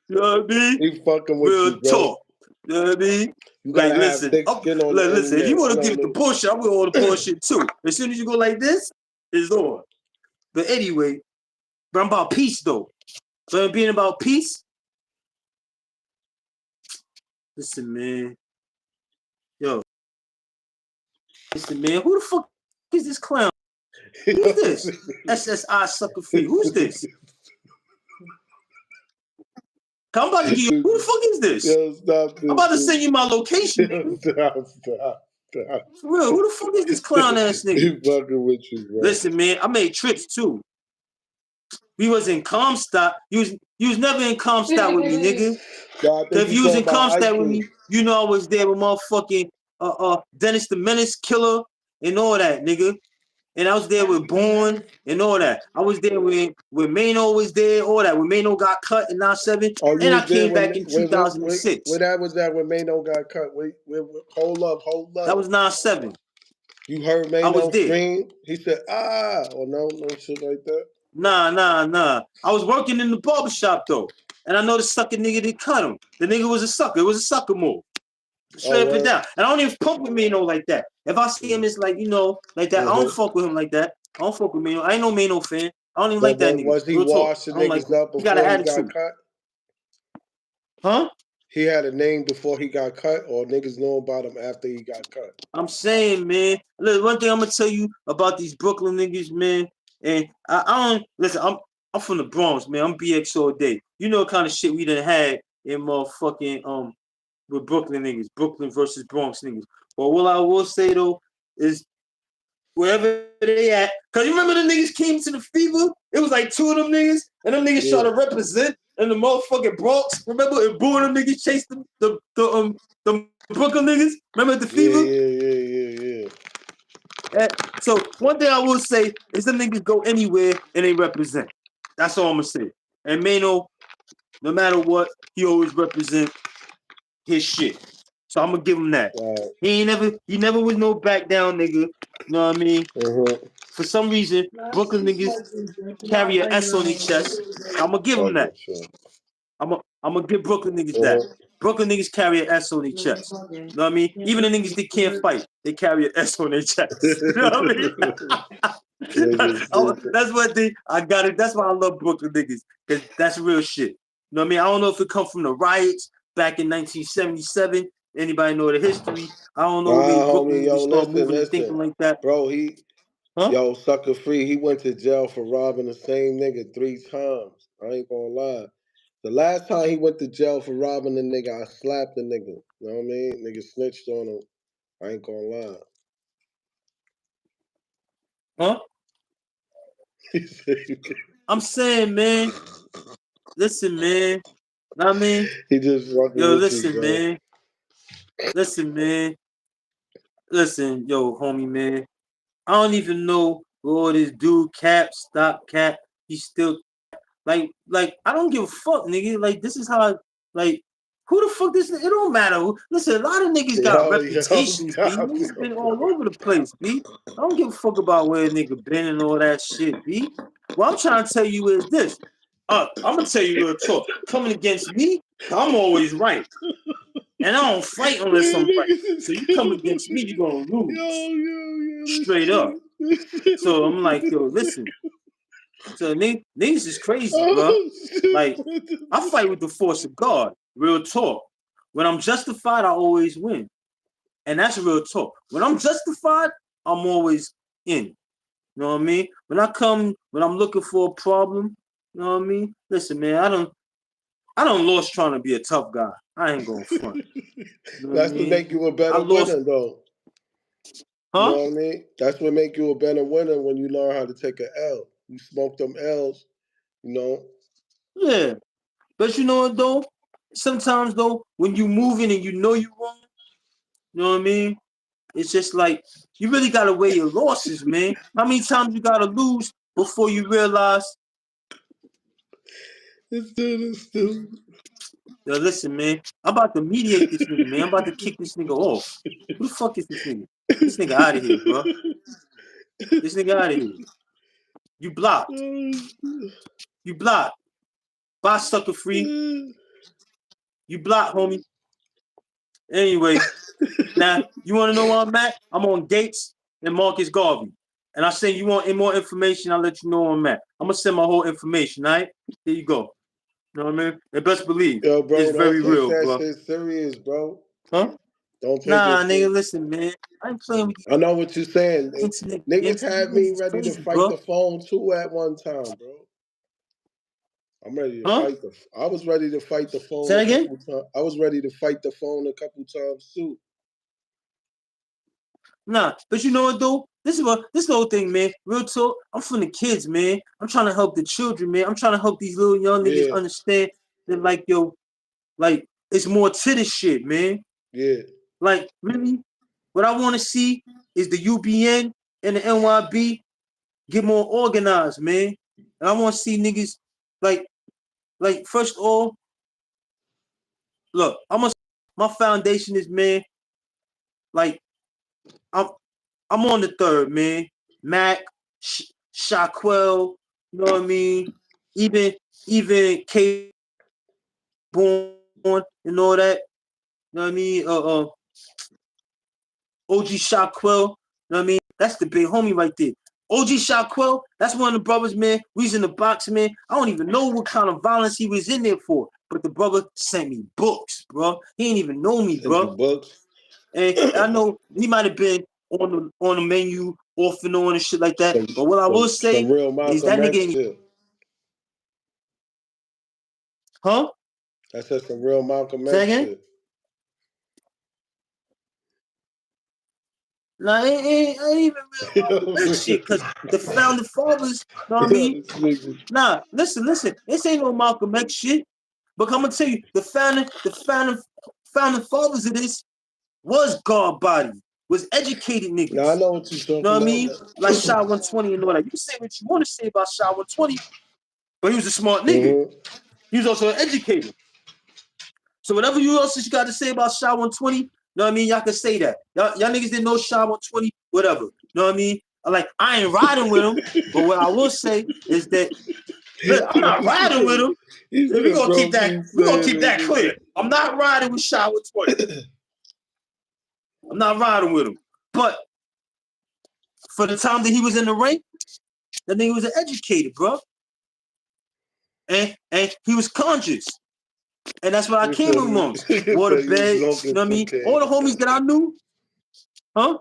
You know what I mean? He fucking with Real you, bro. talk. You know what I mean? You Like, gotta have listen, thick skin on the listen. If you internet. want You to get don't the know. bullshit, I'm with all the bullshit too. As soon as you go like this, it's on. But anyway, but I'm about peace though. But being about peace, listen, man. Yo, listen, man. Who the fuck is this clown? Who's this? SSI sucker free. Who's this? I'm about to get you. Who the fuck is this? Yo, stop this. I'm about to send you my location. Yo, stop. For real, who the fuck is this clown ass nigga? He fucking with you, bro. Listen, man, I made trips too. We was in Comstock. You was never in Comstock with me, nigga. Nah, I think If you you was talking in about Ice Comstock with Cream. me, you know I was there with motherfucking Dennis the Menace Killer and all that, nigga. And I was there with Born and all that. I was there when Mano was there, all that. When Mano got cut in 97, Oh, you and I was there came back in 2006. where that was at when Mano got cut? Wait, hold up. That was 97. You heard I was Mano there. scream? He said, or no shit like that? Nah. I was working in the barbershop though. And I know the sucker nigga that cut him. The nigga was a sucker. It was a sucker move. Straight up and down. And I don't even fuck with Mano like that. If I see him, it's like, you know, like that. I don't fuck with him like that. I don't fuck with Mano. I ain't no Mano fan. I don't even like that nigga. Was he Real talk. washing I don't like niggas him. up He got an before he got attitude. cut? Huh? He had a name before he got cut, or niggas know about him after he got cut? I'm saying, man. Look, one thing I'm gonna tell you about these Brooklyn niggas, man. And I don't listen. I'm from the Bronx, man. I'm BX all day. You know what kind of shit we done had in motherfucking with Brooklyn niggas, Brooklyn versus Bronx niggas. But what I will say though is wherever they at, cause you remember the niggas came to the fever? It was like two of them niggas, and them niggas try to represent in the motherfucking Bronx. Remember, and boo them niggas chased the Brooklyn niggas. Remember the fever? Yeah. So one thing I will say is the niggas go anywhere and they represent. That's all I'm gonna say. And Mano, no matter what, he always represent his shit. So I'm gonna give him that. He never was no back down nigga. You know what I mean? For some reason, Brooklyn niggas carry an S on their chest. I'm gonna give him that. I'm gonna give Brooklyn niggas that. Brooklyn niggas carry an S on their chest. You know what I mean? Even the niggas that can't fight, they carry an S on their chest. You know what I mean? That's what I got it. That's why I love Brooklyn niggas, because that's real shit. You know what I mean? I don't know if it come from the riots back in 1977. Anybody know the history? I don't know where Brooklyn niggas start moving and thinking like that. Bro, yo, sucker free, he went to jail for robbing the same nigga 3 times. I ain't gonna lie. The last time he went to jail for robbing the nigga, I slapped the nigga. You know what I mean? Nigga snitched on him. I ain't gonna lie. Huh? I'm saying, man. Listen, man. Know what I mean? He just fucking yo, with listen, you, man. Listen, man. Listen, yo, homie, man. I don't even know where all this dude Cap, stop Cap. He's still like I don't give a fuck, nigga. Like this is how who the fuck this? It don't matter. Listen, a lot of niggas got reputations, B. Niggas been all over the place, B. I don't give a fuck about where a nigga been and all that shit, B. What I'm trying to tell you is this. I'm gonna tell you real talk. Coming against me, I'm always right. And I don't fight unless I'm right. So you come against me, you're gonna lose. Straight up. So I'm like, yo, listen. So niggas is crazy, bro. Like, I fight with the force of God. Real talk. When I'm justified, I always win. And that's real talk. When I'm justified, I'm always in. You know what I mean? When I'm looking for a problem, you know what I mean? Listen, man, I don't lost trying to be a tough guy. I ain't gonna front. You know what I That's what mean? make you a I better lost, winner, though. You know huh? what I mean? That's what make you a better winner when you learn how to take an L. You smoke them L's, you know. Yeah. But you know what though? Sometimes though, when you moving and you know you wrong, you know what I mean? It's just like you really gotta weigh your losses, man. How many times you gotta lose before you realize, This dude is stupid. yo, listen, man, I'm about to mediate this nigga, man. I'm about to kick this nigga off. Who the fuck is this nigga? This nigga out of here, bro. This nigga out of here. You blocked. You blocked. Bye, sucker free. You blocked, homie. Anyway, now you want to know where I'm at? I'm on Gates and Marcus Garvey. And I say you want any more information, I'll let you know where I'm at. I'm gonna send my whole information, all right? Here you go. You know what I mean? And best believe Yo, it's bro, don't very take real, that bro. shit serious, bro. Huh? Don't take it Nah, nigga, serious. listen, man. I ain't playing with I know what you're saying. these internet Niggas games. had Niggas me is ready to crazy, fight bro. the phone too at one time, bro. I'm ready to Huh? fight the. I was ready to fight the phone Say a that again? couple times. I was ready to fight the phone a couple times too. Nah, but you know what though? This the whole thing, man. Real talk. I'm from the kids, man. I'm trying to help the children, man. I'm trying to help these little young niggas Yeah, understand that, like, yo, like it's more to this shit, man. yeah. Like, really, what I want to see is the UBN and the NYB get more organized, man. And I want to see niggas like, first of all, look, my foundation is, man, like I'm I'm on the third, man. Mac, Shaquell, you know what I mean? Even K Born and all that. You know what I mean? OG Shaquell, you know what I mean? That's the big homie right there. OG Shaquell, that's one of the brothers, man. We was in the box, man. I don't even know what kind of violence he was in there for. But the brother sent me books, bro. He ain't even know me, Send you bro. books. And I know he might have been on the menu off and on and shit like that. some, But what I will some say real is Malcolm that nigga X ain't, shit. huh? I said some real Malcolm Say X again? shit. Nah, ain't even real Malcolm X shit, because the founding fathers, you know what I mean? This nigga. Nah, listen. This ain't no Malcolm X shit. But I'm gonna tell you, the founding fathers of this was God body, was educated Now I niggas. know what you're You know talking what I mean? Like about. Shy 120 and all that. You say what you want to say about Shy 120, but he was a smart nigga. Mm-hmm. He was also an educator. So whatever you else you got to say about Shy 120, you know what I mean? Y'all can say that. Y'all niggas didn't know Shy 120, whatever. You know what I mean? I ain't riding with him, but what I will say is that, look, I'm not riding with him. He We're said, gonna keep bro, that. keep We're gonna saying keep that clear. it. I'm not riding with Shy 120. I'm not riding with him. But for the time that he was in the ring, that nigga was an educator, bro. And he was conscious. And that's what I He came said amongst. he said he was Waterbed, you smoking know what I mean? All the cocaine. homies that I knew, huh?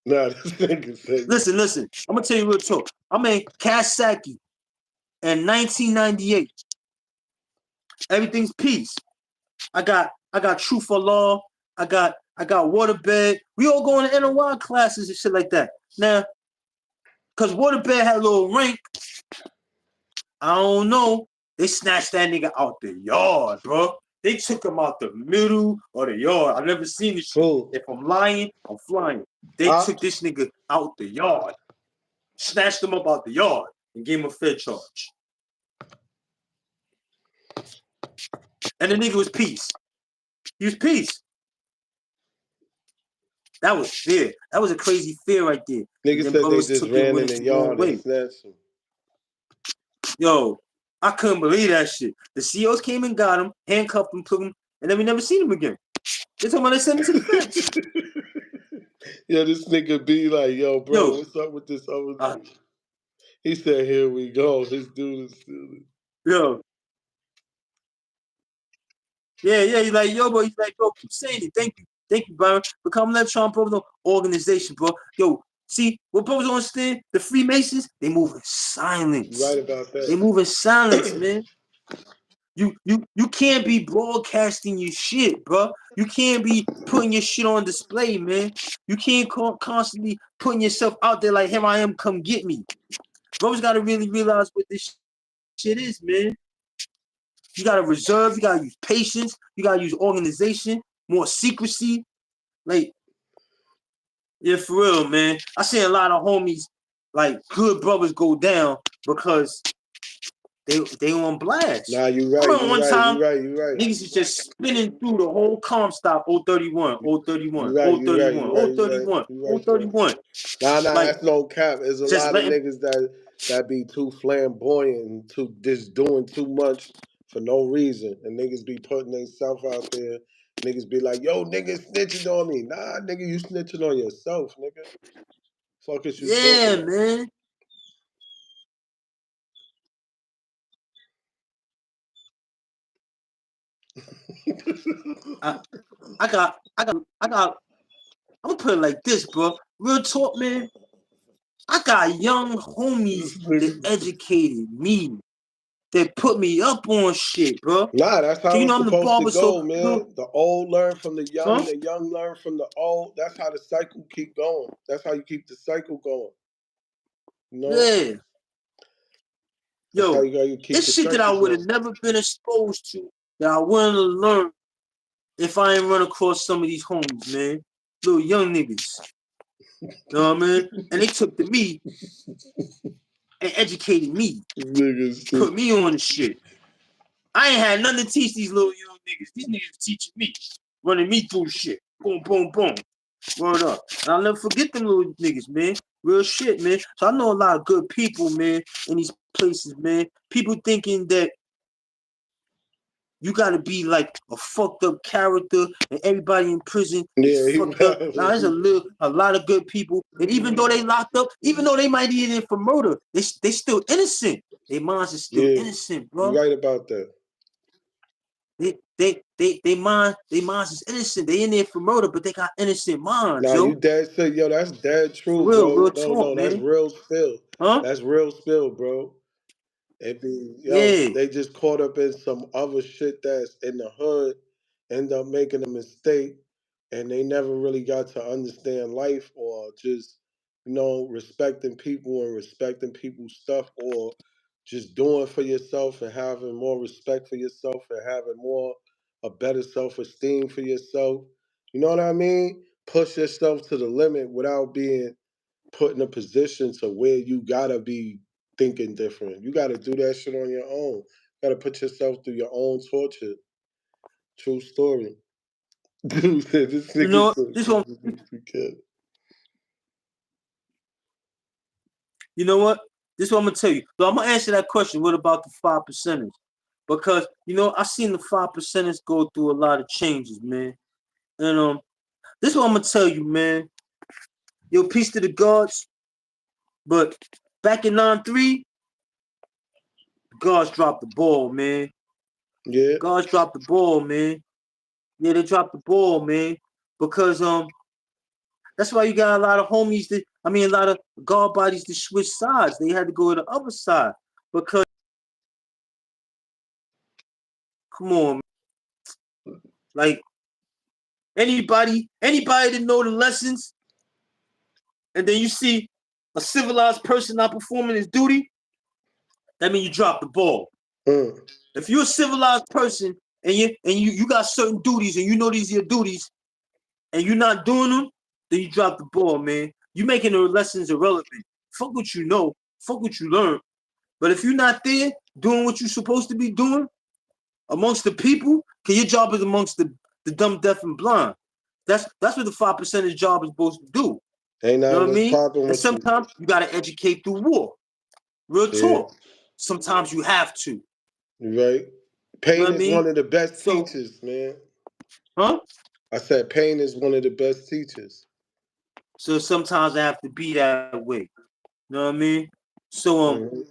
Nah, this nigga said Listen. I'm gonna tell you real talk. I'm in Kasaki in 1998. Everything's peace. I got Truth for Law. I got Waterbed. We all going to NOI classes and shit like that. Now, cause Waterbed had a little rank, I don't know. They snatched that nigga out the yard, bro. They took him out the middle of the yard. I've never seen this shit. who? If I'm lying, I'm flying. They Huh? took this nigga out the yard, snatched him up out the yard, and gave him a fed charge. And the nigga was peace. He was peace. That was fear. That was a crazy fear right there. And Nigga then said they brothers just took it and ran in went the the wrong yard and way. snatched him. Yo, I couldn't believe that shit. The COs came and got him, handcuffed him, took him, and then we never seen him again. They talking about they sent him to the fence. Yeah, this nigga be like, yo, bro, Yo, what's up with this other uh, nigga? He said, here we go. This dude is stealing. yo, yeah. He's like, yo, bro. He's like, bro, keep saying it. Thank you. Thank you, Byron. Become Electron Brother organization, bro. Yo, see, what brothers don't understand, the Freemasons, they move in You right silence. about They that. move in silence, man. You can't be broadcasting your shit, bro. You can't be putting your shit on display, man. You can't constantly putting yourself out there like, here I am, come get me. Brothers gotta really realize what this shit is, man. You gotta reserve, you gotta use patience, you gotta use organization, more secrecy. Like, yeah, for real, man. I see a lot of homies, like good brothers, go down because they on blast. Nah, you I right, remember you one right, time you right, you right. niggas is just spinning through the whole Comstock 031, You 031, right, you right, 031, you right, you right, 031, you right, bro. 031. Nah, Like that's no cap. There's a just lot of letting niggas that be too flamboyant and too just doing too much for no reason. And niggas be putting themselves out there. Niggas be like, yo, nigga snitching on me. Nah, nigga, you snitching on yourself, nigga. Fuck is you talking yeah, about? man. I I got I'm gonna put it like this, bro. Real talk, man. I got young homies This that nigga. educated me, that put me up on shit, bro. Nah, that's Cause how you it's know I'm the supposed to barber, so go, you know, man. The old learn from huh? the young learn from the old. That's how the cycle keep going. That's how you keep the cycle going. You know? Yeah. That's how Yo, you gotta keep it's the shit that I cycle would have going. never been exposed to that I wouldn't have learned if I ain't run across some of these homies, man. Little young niggas. You know what I mean? And they took to me and educated me, Niggas put stupid. me on the shit. I ain't had nothing to teach these little young niggas. These niggas teaching me, running me through shit. Boom, boom, boom. Word up. And I'll never forget them little niggas, man. Real shit, man. So I know a lot of good people, man, in these places, man. People thinking that you gotta be like a fucked up character and everybody in prison is Yeah, fucked up. Now there's a lot of good people. And even though they locked up, even though they might be in for murder, they still innocent. Their minds are still yeah. innocent, You bro. right about that. They minds is innocent. They in there for murder, but they got innocent minds, Nah, you yo. dead sick, yo. That's dead For true, real, bro. real No, talk, no, that's man. real spill. Huh? That's real spill, bro. It be yo, Yeah. they just caught up in some other shit that's in the hood, end up making a mistake, and they never really got to understand life or just, respecting people and respecting people's stuff or just doing for yourself and having more respect for yourself and having more a better self esteem for yourself. You know what I mean? Push yourself to the limit without being put in a position to where you gotta be thinking different. You gotta do that shit on your own. You gotta put yourself through your own torture. True story. Dude said this You nigga know, said this one, you kid. you know what? This is what I'm gonna tell you. So I'm gonna answer that question. What about the 5%ers? Because I seen the 5%ers go through a lot of changes, man. And this is what I'm gonna tell you, man. Yo, peace to the gods. But back in '93, gods dropped the ball, man. Yeah. Gods dropped the ball, man. Yeah, they dropped the ball, man. Because that's why you got a lot of homies a lot of guard bodies to switch sides. They had to go to the other side. Because come on, man. Like anybody that know the lessons, and then you see a civilized person not performing his duty, that means you drop the ball. Mm. If you're a civilized person and you got certain duties and you know these are your duties and you're not doing them, then you drop the ball, man. You making the lessons irrelevant. Fuck what you know, fuck what you learn. But if you're not there doing what you're supposed to be doing amongst the people, cause your job is amongst the dumb, deaf, and blind. That's what the 5%'s job is supposed to do. Ain't You know nothing what I what's mean? popping And with you. sometimes you gotta educate through war. Real Yeah. talk. Sometimes you have to. You You right. know Pain what I is mean? one of the best So, teachers, man. huh? I said pain is one of the best teachers. So sometimes I have to be that way. You know what I mean? So Hmm.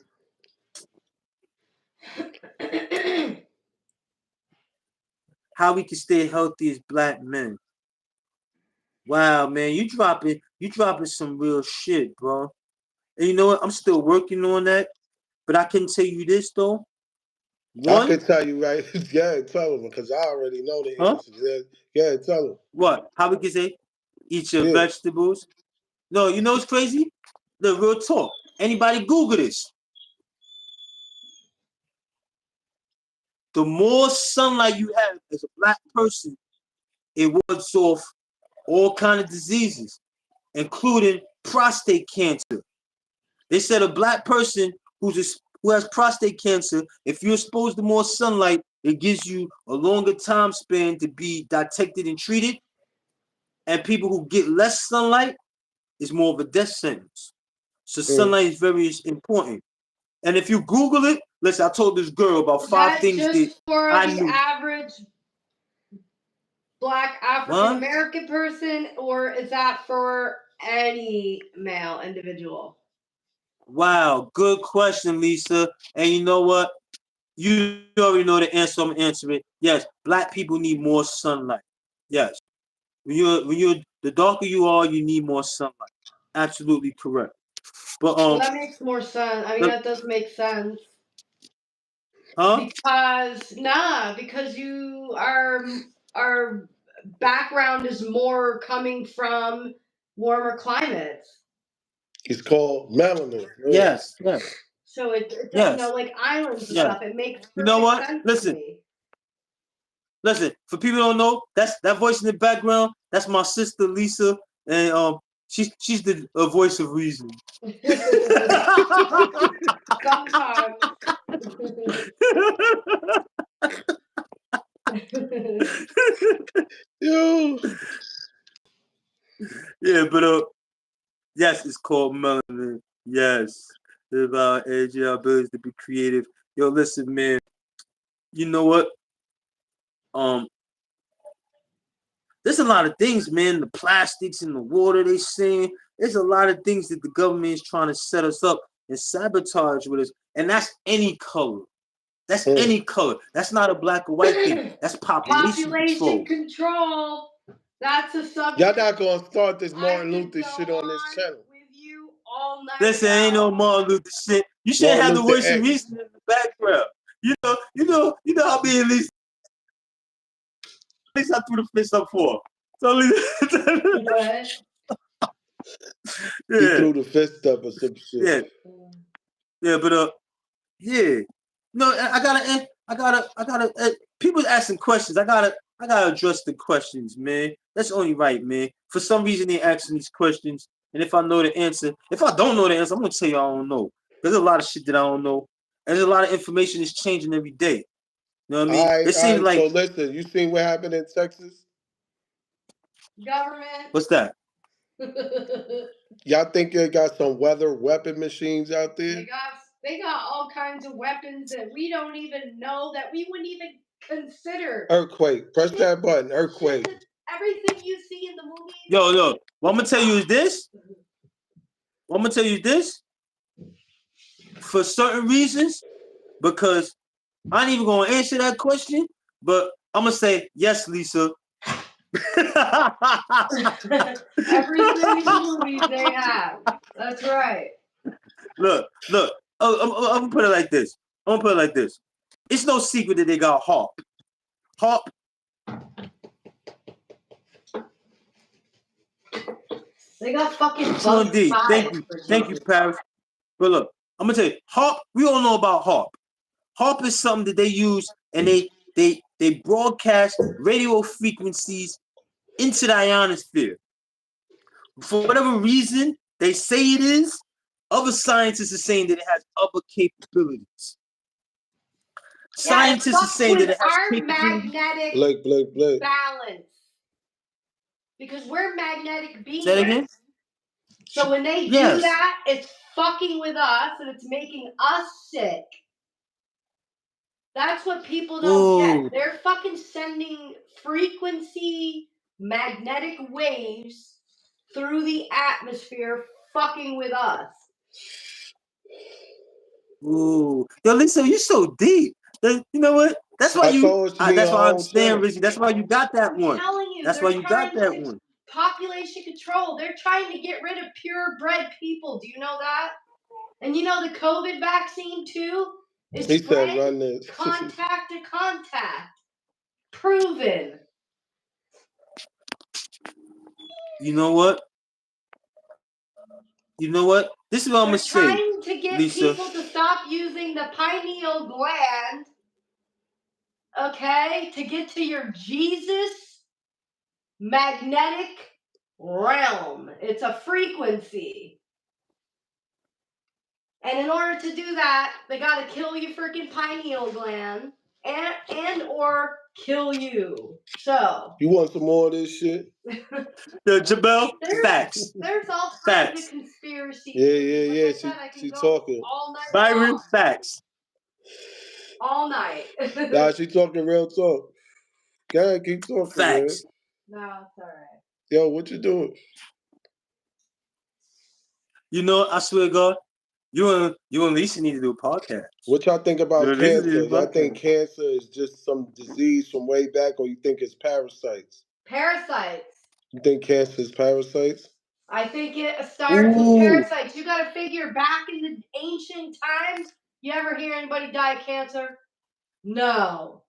how we can stay healthy as black men. Wow, man, you dropping some real shit, bro. And you know what? I'm still working on that, but I can tell you this though. I One, could tell you right. Yeah, tell him because I already know the huh? answer. Yeah, yeah, tell him. What? How we can say? Eat your Yeah, vegetables. No, you know what's crazy? The real talk. Anybody Google this? The more sunlight you have as a black person, it wards off all kind of diseases, including prostate cancer. They said a black person who has prostate cancer, if you're exposed to more sunlight, it gives you a longer time span to be detected and treated. And people who get less sunlight is more of a death sentence. So mm. sunlight is very important. And if you Google it, listen, I told this girl about Is 5 things that just for I the knew. average Black African Huh? American person, or is that for any male individual? Wow, good question, Lisa. And you know what? You already know the answer. I'm gonna answer it. Yes, black people need more sunlight. Yes. When you're the darker you are, you need more sunlight. Absolutely correct. But Well, that makes more sense. I mean, that does make sense. huh? Because you are our background is more coming from warmer climates. It's called melanin. Yeah. Yes, yes, So it yes, like islands and yes. stuff. It makes You know perfect what? sense to Listen, me. listen. For people who don't know, that's that voice in the background. That's my sister Lisa, and she's the voice of reason. Sometimes. Yo. Yeah, but yes, it's called melanin. Yes, it's about edge our ability to be creative. Yo, listen, man. You know what? Um, there's a lot of things, man. The plastics in the water they saying. There's a lot of things that the government is trying to set us up and sabotage with us. And that's any color. That's Mm. any color. That's not a black or white thing. That's population Population control. control. That's a Y'all subject not gonna start this I Martin could Luther go shit on this on channel. with you all night Listen, ain't no about. Martin Luther shit. You shouldn't Martin have the Luther voice of X. reason in the background. You know how me at least I threw the fist up for. So What? He yeah, threw the fist up or some shit. yeah, yeah, but yeah. No, I gotta. People asking questions. I gotta address the questions, man. That's only right, man. For some reason, they asking these questions, and if I know the answer, if I don't know the answer, I'm gonna tell you I don't know. There's a lot of shit that I don't know, and there's a lot of information that's changing every day. You know what I mean? It All seems right. So like listen, you seen what happened in Texas? Government. what's that? Y'all think they got some weather weapon machines out they there? got they got all kinds of weapons that we don't even know, that we wouldn't even consider. Earthquake. Press Shit, that button. shit Earthquake. that everything you see in the movies. Yo, what I'm gonna tell you is this. What I'm gonna tell you is this. For certain reasons, because I ain't even gonna answer that question, but I'm gonna say yes, Lisa. Everything in the movies they have. That's right. Look. I'm gonna put it like this. It's no secret that they got HARP. HARP. They got fucking True bug indeed. spiders for Thank you, Jesus. Paris. But look, I'm gonna tell you, HARP. We all know about HARP. HARP is something that they use, and they broadcast radio frequencies into the ionosphere. For whatever reason, they say it is. Other scientists are saying that it has other capabilities. Yeah, it Scientists are fucks saying that with it has our capabilities. magnetic Blake. balance. Because we're magnetic Say that beings. again? So when they do Yes. that, it's fucking with us and it's making us sick. That's what people don't get. Ooh. They're fucking sending frequency magnetic waves through the atmosphere, fucking with us. Ooh. Yo, Lisa, you're so deep. You know what? That's why I told you he a that's why I whole understand, channel. Rizzy. That's why you got that I'm one. telling you, That's they're why you got trying that to one. population control. They're trying to get rid of purebred people. Do you know that? And you know the COVID vaccine too is He said, spread "Run this." contact to contact. Proven. You know what? You know what? This is what I'm gonna say. They're trying to get Lisa. people to stop using the pineal gland, okay, to get to your Jesus magnetic realm. It's a frequency. And in order to do that, they gotta kill your freaking pineal gland and or kill you. So You want some more of this shit? Jabel, facts. There's all kinds Facts. of conspiracy. Yeah. Like I said, I can She go talking. all night Byron, long. facts. All night. Nah, she talking real talk. Go ahead, keep talking, Facts. No, it's alright. Yo, what you doing? You know, I swear to God, you and Lisa need to do a podcast. What y'all think about Lisa cancer? Y'all think cancer is just some disease from way back, or you think it's parasites? Parasites. You think cancer is parasites? I think it starts with parasites. You gotta figure back in the ancient times, you ever hear anybody die of cancer? No.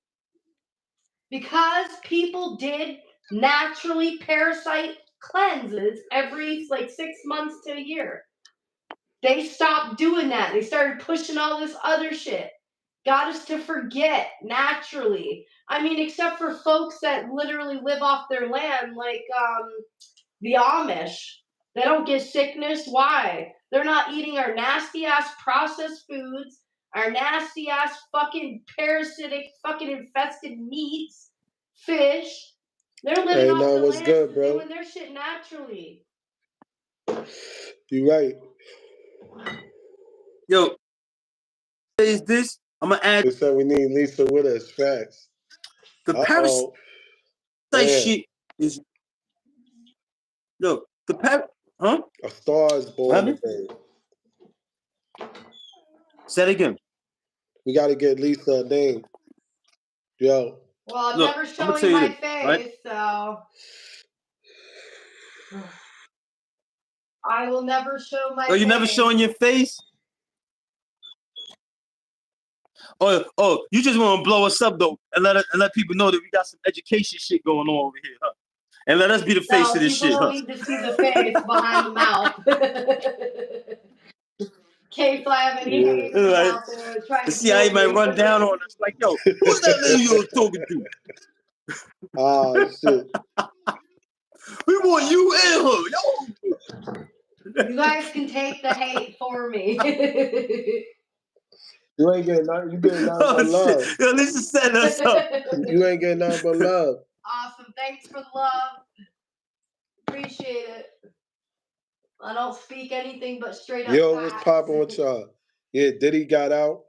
Because people did naturally parasite cleanses every like 6 months to a year. They stopped doing that. They started pushing all this other shit. Got us to forget naturally. I mean, except for folks that literally live off their land, like the Amish. They don't get sickness. Why? They're not eating our nasty ass processed foods, our nasty ass fucking parasitic, fucking infested meats, fish. They're living off the what's land good, and bro? doing their shit naturally. You right. Yo, is this? I'm gonna add. They said we need Lisa with us. Facts. The parasite shit is. Look, huh? A Star is Born today. Say it again. We got to get Lisa a name. Yo. Well, I'm never showing my face, so I will never show my face. Oh, you never showing your face? Oh, you just want to blow us up though, and let people know that we got some education shit going on over here, huh? And let us be the face of this shit, huh? People don't need to see the face behind the mouth. K-Flav and he out there trying to see how he might run down on us. Like, yo, who's that lady you was talking to? Oh, shit. We want you and her. Yo. You guys can take the hate for me. You ain't getting nothing. You getting nothing but love. Yo, Lisa set us up. You ain't getting nothing but love. Awesome. Thanks for the love. Appreciate it. I don't speak anything but straight up. Yo, what's popping with y'all? Yeah, Diddy got out.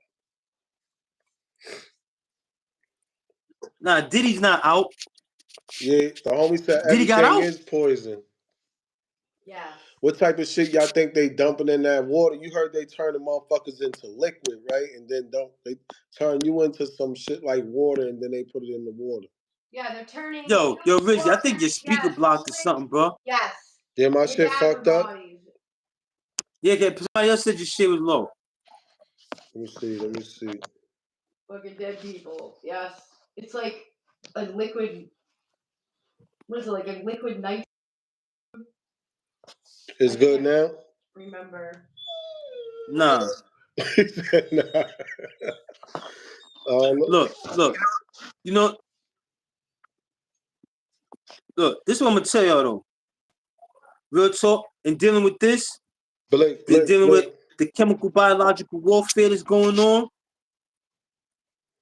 Nah, Diddy's not out. Yeah, the homie said Diddy got out? everything is poison. Yeah. What type of shit y'all think they dumping in that water? You heard they turning motherfuckers into liquid, right? And then they turn you into some shit like water, and then they put it in the water. Yeah, they're turning. Yo, RIZZY, I think your speaker blocked or something, bro. Yes. Yeah, my shit fucked up. Yeah, somebody else said your shit was low. Let me see. Fucking dead people. Yes. It's like a liquid. What is it, like a liquid night? It's good now? Remember. Nah. Nah. Look. You know, look, this is what I'm gonna tell y'all though. Real talk, and dealing with this, dealing with the chemical biological warfare that's going on.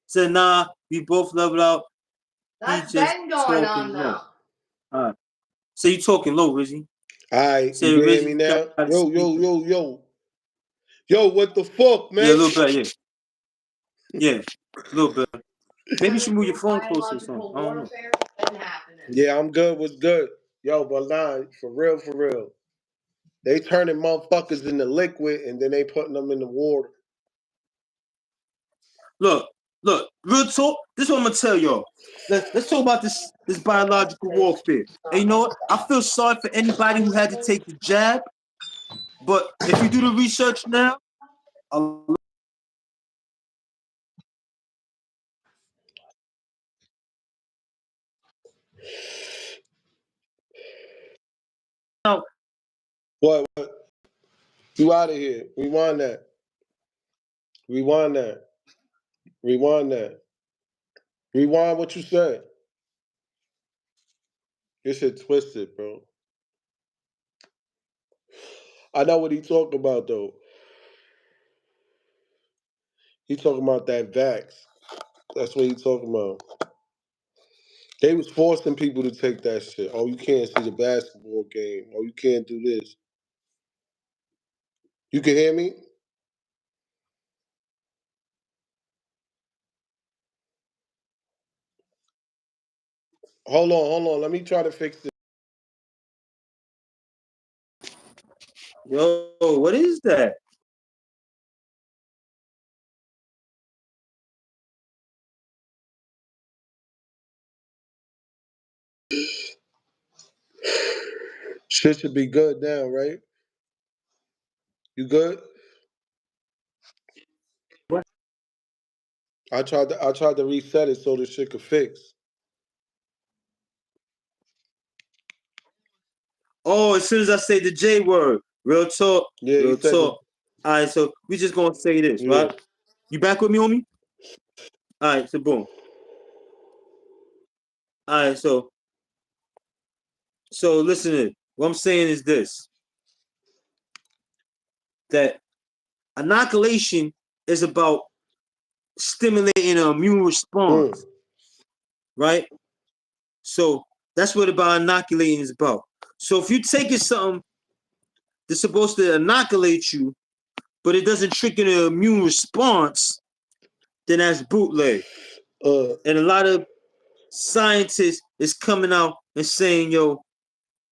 So nah, we both leveled out. That's been going on now. Alright. So you talking low, RIZZY. Alright, you hear me now? Yo. Yo, what the fuck, man? Yeah, a little bit, yeah. Yeah, a little bit. Maybe you should move your phone closer or something. I don't know. Yeah, I'm good. What's good? Yo, but nah, for real. They turning motherfuckers into liquid and then they putting them in the water. Look, Look, real talk. This is what I'm gonna tell y'all. Let's talk about this biological warfare. And you know what? I feel sorry for anybody who had to take the jab. But if you do the research now, What? You out of here. Rewind that. Rewind that. Rewind that. Rewind what you said. This shit twisted, bro. I know what he talking about though. He talking about that vax. That's what he talking about. They was forcing people to take that shit. Oh, you can't see the basketball game. Oh, you can't do this. You can hear me? Hold on. Let me try to fix this. yo, what is that? Shit should be good now, right? You good? What? I tried to reset it so the shit could fix. Oh, as soon as I say the J word, real talk, Yeah, he real said it. talk. All right, so we just gonna say this, Yeah. right? You back with me, homie? All right, so boom. All right, so listen to it. What I'm saying is this: that inoculation is about stimulating an immune Mm. response, right? So that's what about inoculating is about. So if you taking something that's supposed to inoculate you, but it doesn't trigger the immune response, then that's bootleg. Uh. And a lot of scientists is coming out and saying, yo,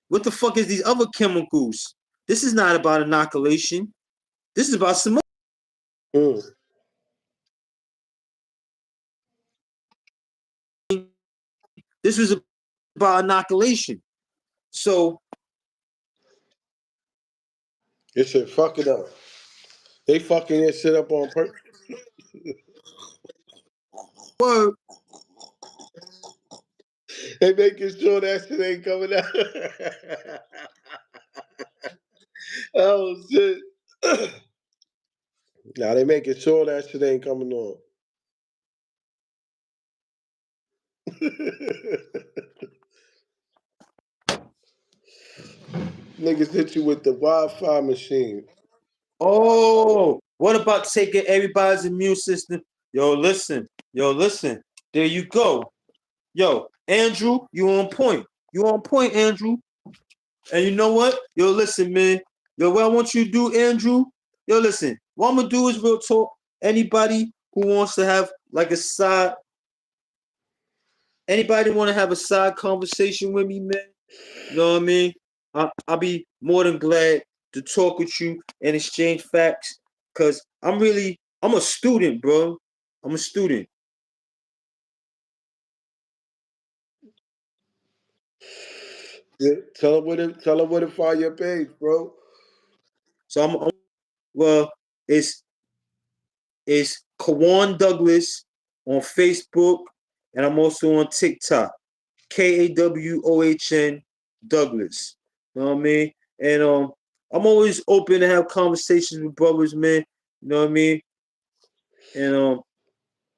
what the fuck is these other chemicals? This is not about inoculation. This is about some. Mm. This was about inoculation. So, This shit fuck it up. They fucking this shit up on purpose. word. They making sure that shit ain't coming out. Oh shit. Now they making sure that shit ain't coming on. Niggas hit you with the Wi-Fi machine. Oh, what about taking everybody's immune system? Yo, listen. There you go. Yo, Andrew, you on point. You on point, Andrew. And you know what? Yo, listen, man. Yo, what I want you to do, Andrew. Yo, listen. What I'm gonna do is real talk. Anybody who wants to have like a side, anybody want to have a side conversation with me, man? You know what I mean? I'll be more than glad to talk with you and exchange facts. Cause I'm a student, bro. I'm a student. Yeah, tell them where to find your page, bro. So well, it's Kawan Douglas on Facebook, and I'm also on TikTok. KAWOHN Douglas. You know what I mean? And I'm always open to have conversations with brothers, man. You know what I mean? And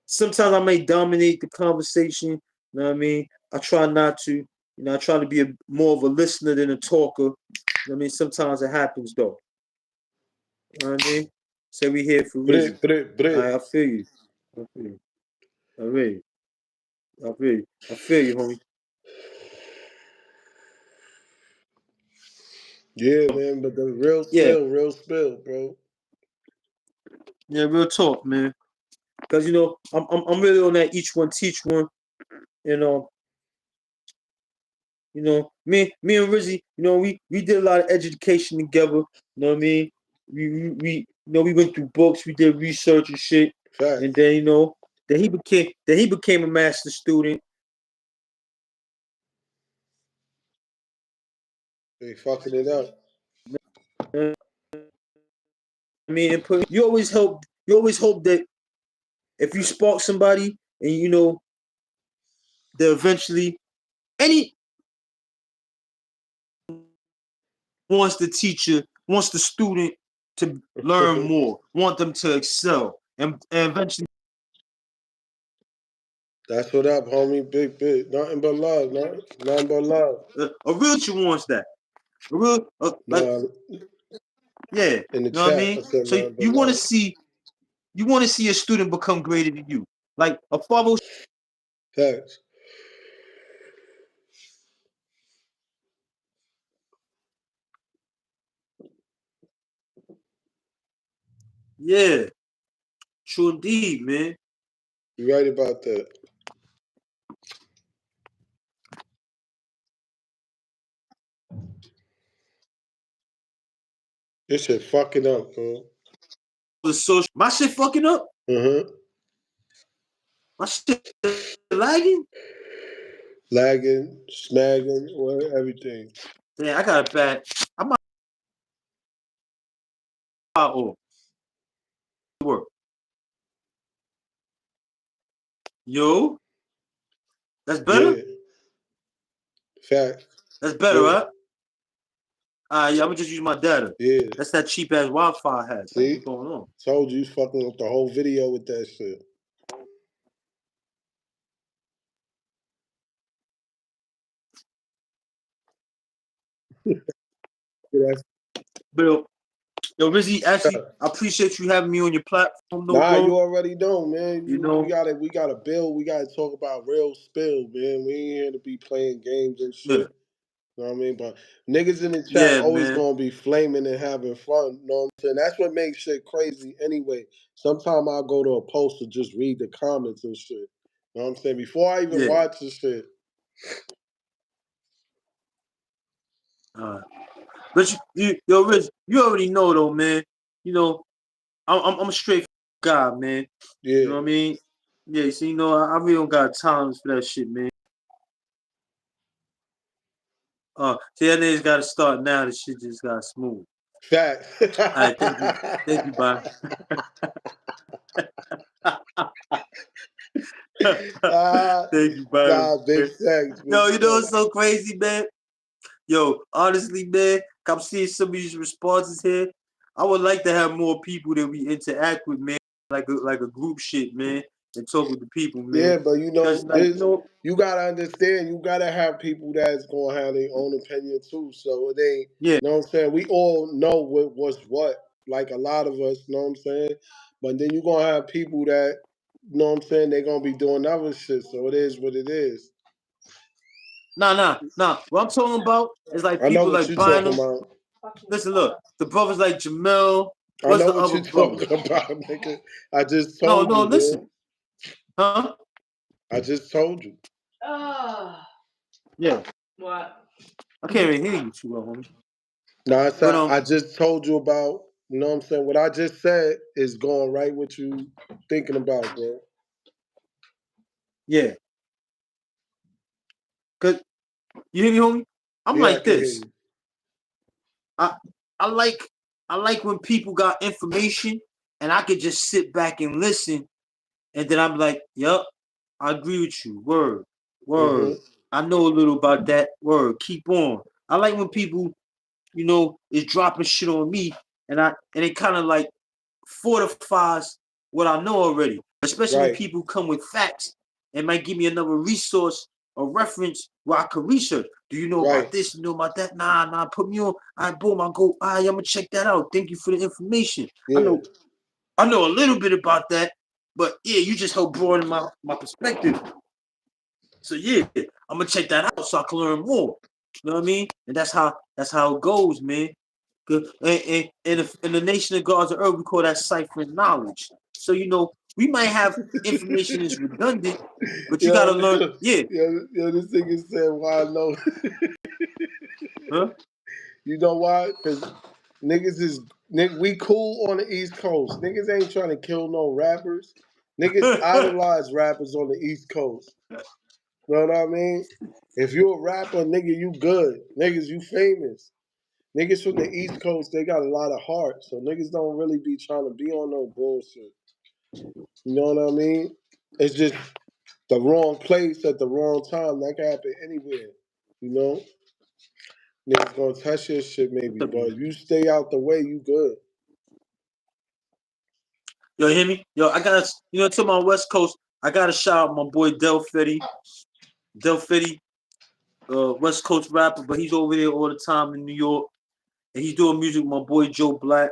sometimes I may dominate the conversation. You know what I mean? I try not to. You know, I try to be more of a listener than a talker. You know what I mean? Sometimes it happens though. You know what I mean? So we here for RIZZY. Brit, Brit, Brit. I feel you. I feel you. I feel you. I feel you. I feel you, homie. Yeah, man, but the Yeah. real spill, bro. Yeah, real talk, man. Because you know, I'm really on that each one teach one. You know, me and Rizzy, you know, we did a lot of education together. You know what I mean? We you know we went through books, we did research and shit, and Facts. then you know Then he became a master student. They fucking it up. I mean, you always hope that if you spark somebody and that eventually any wants the student to learn more, want them to excel, and eventually. That's what up, homie. Big. Nothing but love. Nothing but love. A real teacher wants that. A real like No, yeah, in the you know what I chat, I mean. said So nothing but love. you want to see a student become greater than you, like a father. Thanks. Yeah, true indeed, man. You right about that. This shit fucking up, bro. My shit fucking up. Mm-hmm. My shit lagging. Lagging, snagging, everything. Yeah, I got a bad. I'm out of work. Yo, that's better. Yeah. Fact. That's better, Yeah. right? Yeah, I'm gonna just use my data. Yeah. That's that cheap ass Wi-Fi I had. See? What's going on? Told you fucking up the whole video with that shit. That's But yo, Rizzy, actually, I appreciate you having me on your platform, though, nah, you bro. already know, man. You We know, gotta build. We gotta talk about real spill, man. We ain't here to be playing games and yeah, shit. You know what I mean? But niggas in the chat yeah, always man. gonna be flaming and having fun. You know what I'm saying? That's what makes shit crazy anyway. Sometimes I'll go to a post to just read the comments and shit. You know what I'm saying? Before I even Yeah. watch the shit. But yo, Riz, you already know though, man. You know, I'm a straight guy, man. You Yeah. know what I mean? Yeah. So I really don't got time for that shit, man. See, that niggas got to start now. The shit just got smooth. Fact. All right, thank you, bye. Thank you, bye. Nah, big thanks, big Yo, you know what's thanks. so crazy, man? Yo, honestly, man, I'm seeing some of these responses here. I would like to have more people that we interact with, man, like a group shit, man, and talk with the people, man. Yeah, but Cause like you gotta understand, you gotta have people that's gonna have their own opinion too. So it ain't, yeah, you know what I'm saying? We all know what's what, like a lot of us, you know what I'm saying? But then you're gonna have people that, you know what I'm saying, they're gonna be doing other shit. So it is what it is. nah. What I'm talking about is like I know people what like you're buying talking them. about. Listen, look, the brothers like Jamel. I What's know the what other you're brother? talking about, nigga. I just No, told no, you, listen, man. huh? I just told you. Yeah, What? I can't even hear you too well, homie. No, But I just told you about, you know what I'm saying? What I just said is going right what you thinking about, bro. yeah, cause you hear me, homie? I'm Yeah, I like can hear this. you. I I like when people got information and I could just sit back and listen, and then I'm like, yup, I agree with you. Word, Mm-hmm. word. I know a little about that. Word. Keep on. I like when people, is dropping shit on me, and it kind of like fortifies what I know already. Especially when Right, people come with facts and might give me another resource or reference where I could research. Do you know right, about this? You know about that? Nah. Put me on. All right, boom. I go. All right, I'm gonna check that out. Thank you for the information. yeah. I know a little bit about that, but yeah, you just helped broaden my perspective. So yeah, I'm gonna check that out so I can learn more. You know what I mean? And that's how it goes, man. In the nation of gods of earth, we call that ciphering knowledge. So we might have information is redundant, but you gotta Yo, learn. Yeah, this nigga said why I know. huh? You know why? Because we cool on the East Coast. Niggas ain't trying to kill no rappers. Niggas idolize rappers on the East Coast. You know what I mean? If you a rapper, nigga, you good. Niggas, you famous. Niggas from the East Coast, they got a lot of heart. So niggas don't really be trying to be on no bullshit. You know what I mean? It's just the wrong place at the wrong time. That can happen anywhere. You know? Niggas gonna touch your shit maybe, but if you stay out the way, you good. Yo, hear me? Yo, I gotta, to my West Coast, I gotta shout out my boy Del Fetty. Del Fetty, West Coast rapper, but he's over there all the time in New York. And he's doing music with my boy Joe Black.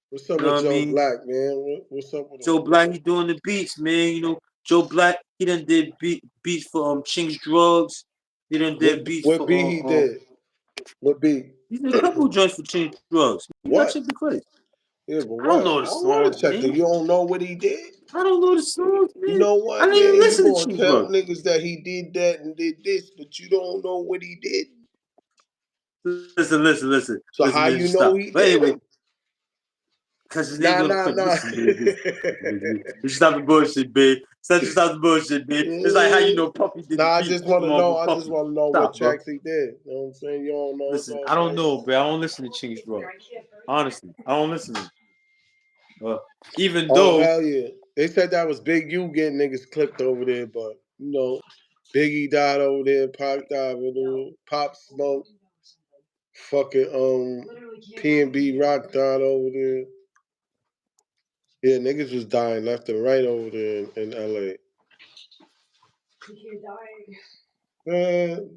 What's up You know with what I Joe mean? Black, man? What's up with him? Joe Black, he doing the beats, man. Joe Black, he done did beats for Ching's Drugs. He done did beats What for beat he did? What beat? he did a couple joints for Ching's Drugs. You gotta What? check the credits. Yeah, but I don't what? know I the don't want songs, to check it. man. You don't know what he did? I don't know the songs, You man. know I what, didn't even man? You listen to gonna Ching's tell Drugs. niggas that he did that and did this, but you don't know what he did. Listen. So Listen, how man, you just know stop. he But did anyway, them? because his name Nah, on the nah, credit. nah. Listen, man. Stop the bullshit, man. Stop the bullshit, man. It's like how you know Puffy did the Nah, I beat just want from to know. I just Puffy. want to know what Stop, bro. tracks he did. You know what I'm saying? You don't know. It's Listen, all I don't good. know, bro. I don't listen to Ching's Drugs. Honestly, I don't listen to him. Even Oh though, hell yeah! They said that was Big U getting niggas clipped over there, but Biggie died over there, Pac died over there, Pop Smoke, fucking P&B Rock died over there. Yeah, niggas was dying left and right over there in LA. Man,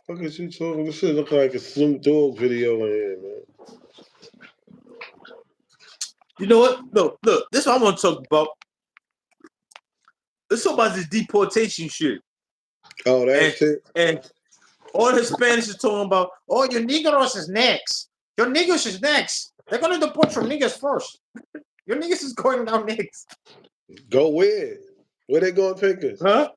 fuck is you talking? This shit look like a Snoop Dogg video in here, man. you know what? No, look, this is what I want to talk about. Let's talk about this deportation shit. Oh, that And shit. and all the Spanish is talking about, oh, your Negroes is next. Your niggas is next. They're gonna deport your niggas first. Your niggas is going down next. Go where? Where they gonna take us? Huh?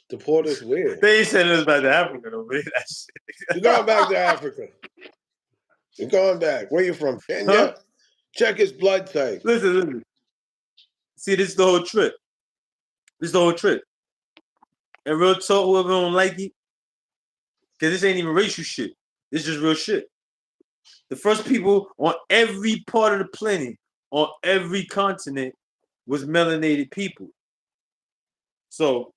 Deport us where? They ain't sending us back to Africa though, man. That shit. You going back to Africa? You going back? Where you from? Huh? Kenya? Check his blood type. Listen. See, this is the whole trick. This is the whole trick. And real talk, whoever don't like it, because this ain't even racial shit. This is just real shit. The first people on every part of the planet, on every continent, was melanated people. So,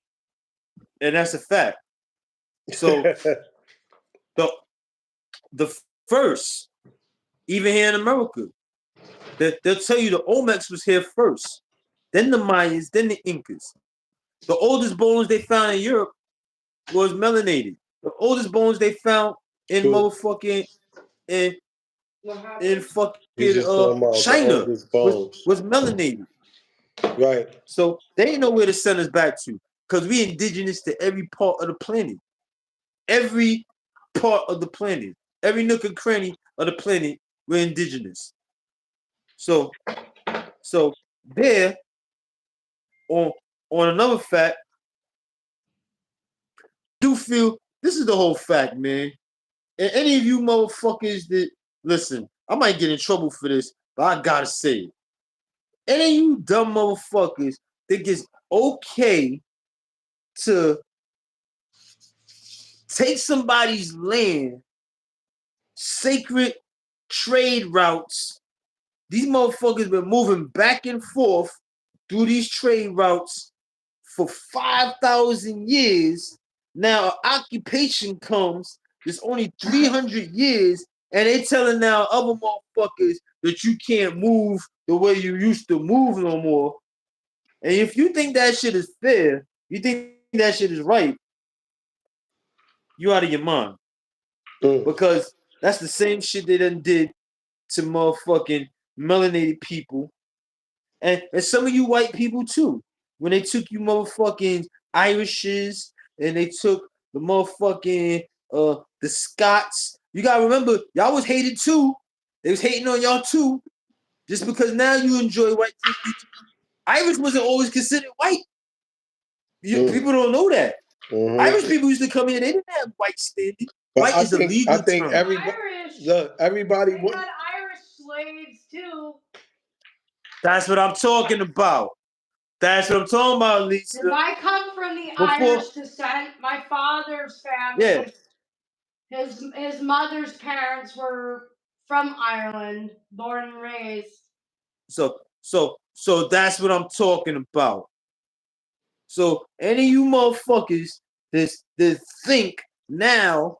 and that's a fact. So the first, even here in America, they'll tell you the Olmecs was here first, then the Mayans, then the Incas. The oldest bones they found in Europe was melanated. The oldest bones they found in motherfucking in You fucking just talking about the China oldest bones. was melanated. Right. So they didn't know where to send us back to, because we indigenous to every part of the planet. Every part of the planet. Every nook and cranny of the planet, we're indigenous. So there, on another fact, do feel this is the whole fact, man. And any of you motherfuckers that listen, I might get in trouble for this, but I gotta say it. Any of you dumb motherfuckers think it's okay to take somebody's land, sacred trade routes. These motherfuckers been moving back and forth through these trade routes for 5,000 years. Now occupation comes, there's only 300 years, and they telling now other motherfuckers that you can't move the way you used to move no more. And if you think that shit is fair, you think that shit is right, you out of your mind. Because that's the same shit they done did to motherfucking melanated people. And some of you white people too. When they took you motherfucking Irishes and they took the motherfucking the Scots. You gotta remember, y'all was hated too. They was hating on y'all too. Just because now you enjoy white privilege. Irish wasn't always considered white. People don't know that. Irish people used to come here, they didn't have white standing. But White is a legal term. everybody Irish. They had Irish slaves too. That's what I'm talking about. That's what I'm talking about, Lisa. Because I come from the Before, Irish descent. My father's yeah. family, his mother's parents were from Ireland, born and raised. So that's what I'm talking about. So any of you motherfuckers that think now,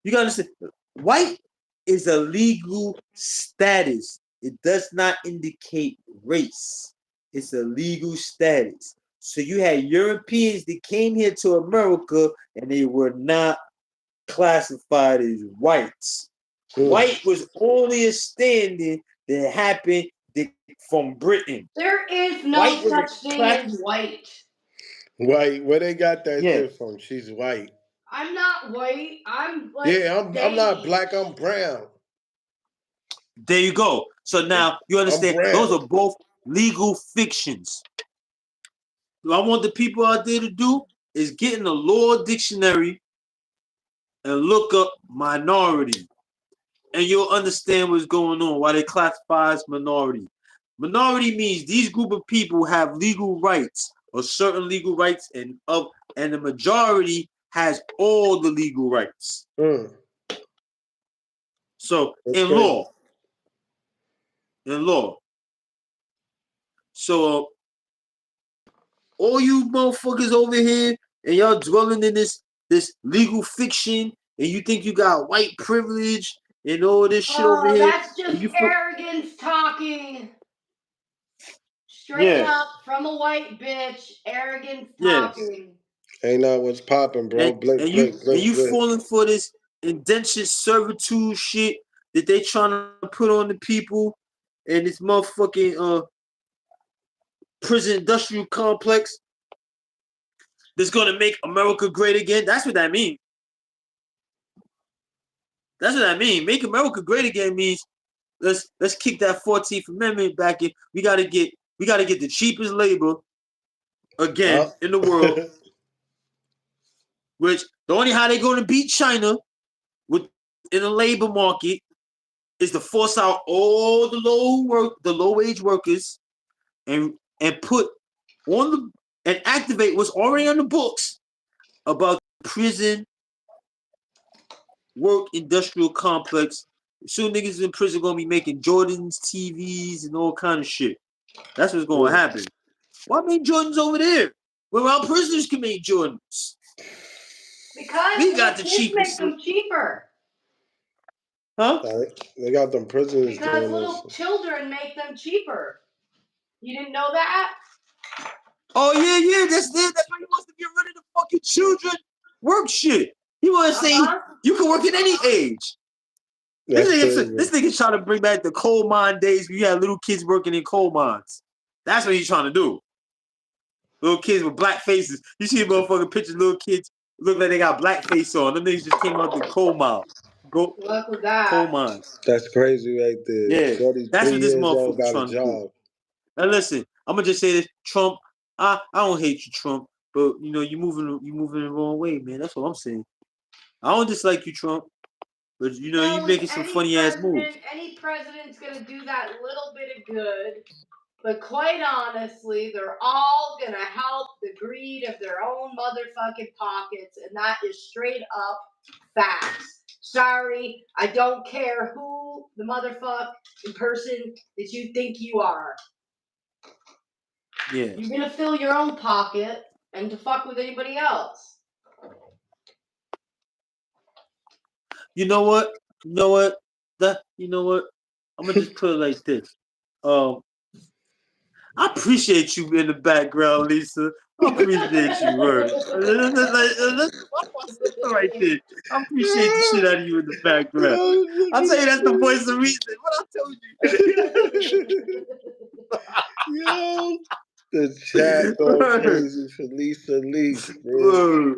you gotta understand, white is a legal status. It does not indicate race. It's a legal status. So you had Europeans that came here to America and they were not classified as whites. White was only a standing that happened from Britain. There is no White was a such thing as white. White, where they got that yeah. shit from? She's white. I'm not white. I'm like Yeah, I'm not beige. black. I'm brown. There you go. So now you I'm understand those brown. are both legal fictions. What I want the people out there to do is get in the law dictionary and look up minority. And you'll understand what's going on, why they classify as minority. Minority means these group of people have legal rights or certain legal rights, and the majority has all the legal rights. So That's in crazy. law. So all you motherfuckers over here and y'all dwelling in this legal fiction, and you think you got white privilege and all this shit over here. That's just You arrogance talking. Straight up from a white bitch, arrogance talking. Ain't not what's popping, bro. Blink, blink, blink, you blink. falling for this indentured servitude shit that they trying to put on the people, and this motherfucking prison industrial complex that's gonna make America great again. That's what that means. That's what I mean. Make America great again means let's kick that 14th Amendment back in. We gotta get the cheapest labor again in the world. Which the only how they're gonna beat China with in the labor market is to force out all the low wage workers and put on the and activate what's already on the books about prison work industrial complex. Soon niggas in prison gonna be making Jordans, TVs, and all kind of shit. That's what's gonna happen. Why make Jordans over there? Where our prisoners can make Jordans. Because we got the kids cheapest. make them cheaper. Huh? They got them prisoners because doing little this. children make them cheaper. You didn't know that? Oh yeah, that's it. That's why he wants to get rid of the fucking children work shit. He want to say you can work at any age. This nigga's trying to bring back the coal mine days where you had little kids working in coal mines. That's what he's trying to do. Little kids with black faces. You see motherfucking pictures of little kids look like they got black face on. Them niggas just came out the coal mine. Look with that. Coal mines. That's crazy right there. Yeah. Shorty, That's 3 what this years old, motherfucker got a trying to do. job. Now listen, I'm gonna just say this. Trump, I don't hate you, Trump, but you know you moving the wrong way, man. That's what I'm saying. I don't dislike you, Trump, but you know you making some funny ass moves. Any president's gonna do that little bit of good, but quite honestly, they're all gonna help the greed of their own motherfucking pockets, and that is straight up facts. Sorry, I don't care who the motherfucking person that you think you are. Yeah. You're gonna fill your own pocket and to fuck with anybody else. You know what? I'm gonna just put it like this. I appreciate you in the background, Lisa. I appreciate you, word. Right there. I appreciate the shit out of you in the background. I'll tell you that's the voice of reason. What I told you. Yo, the chat going crazy for Lisa Lee, man.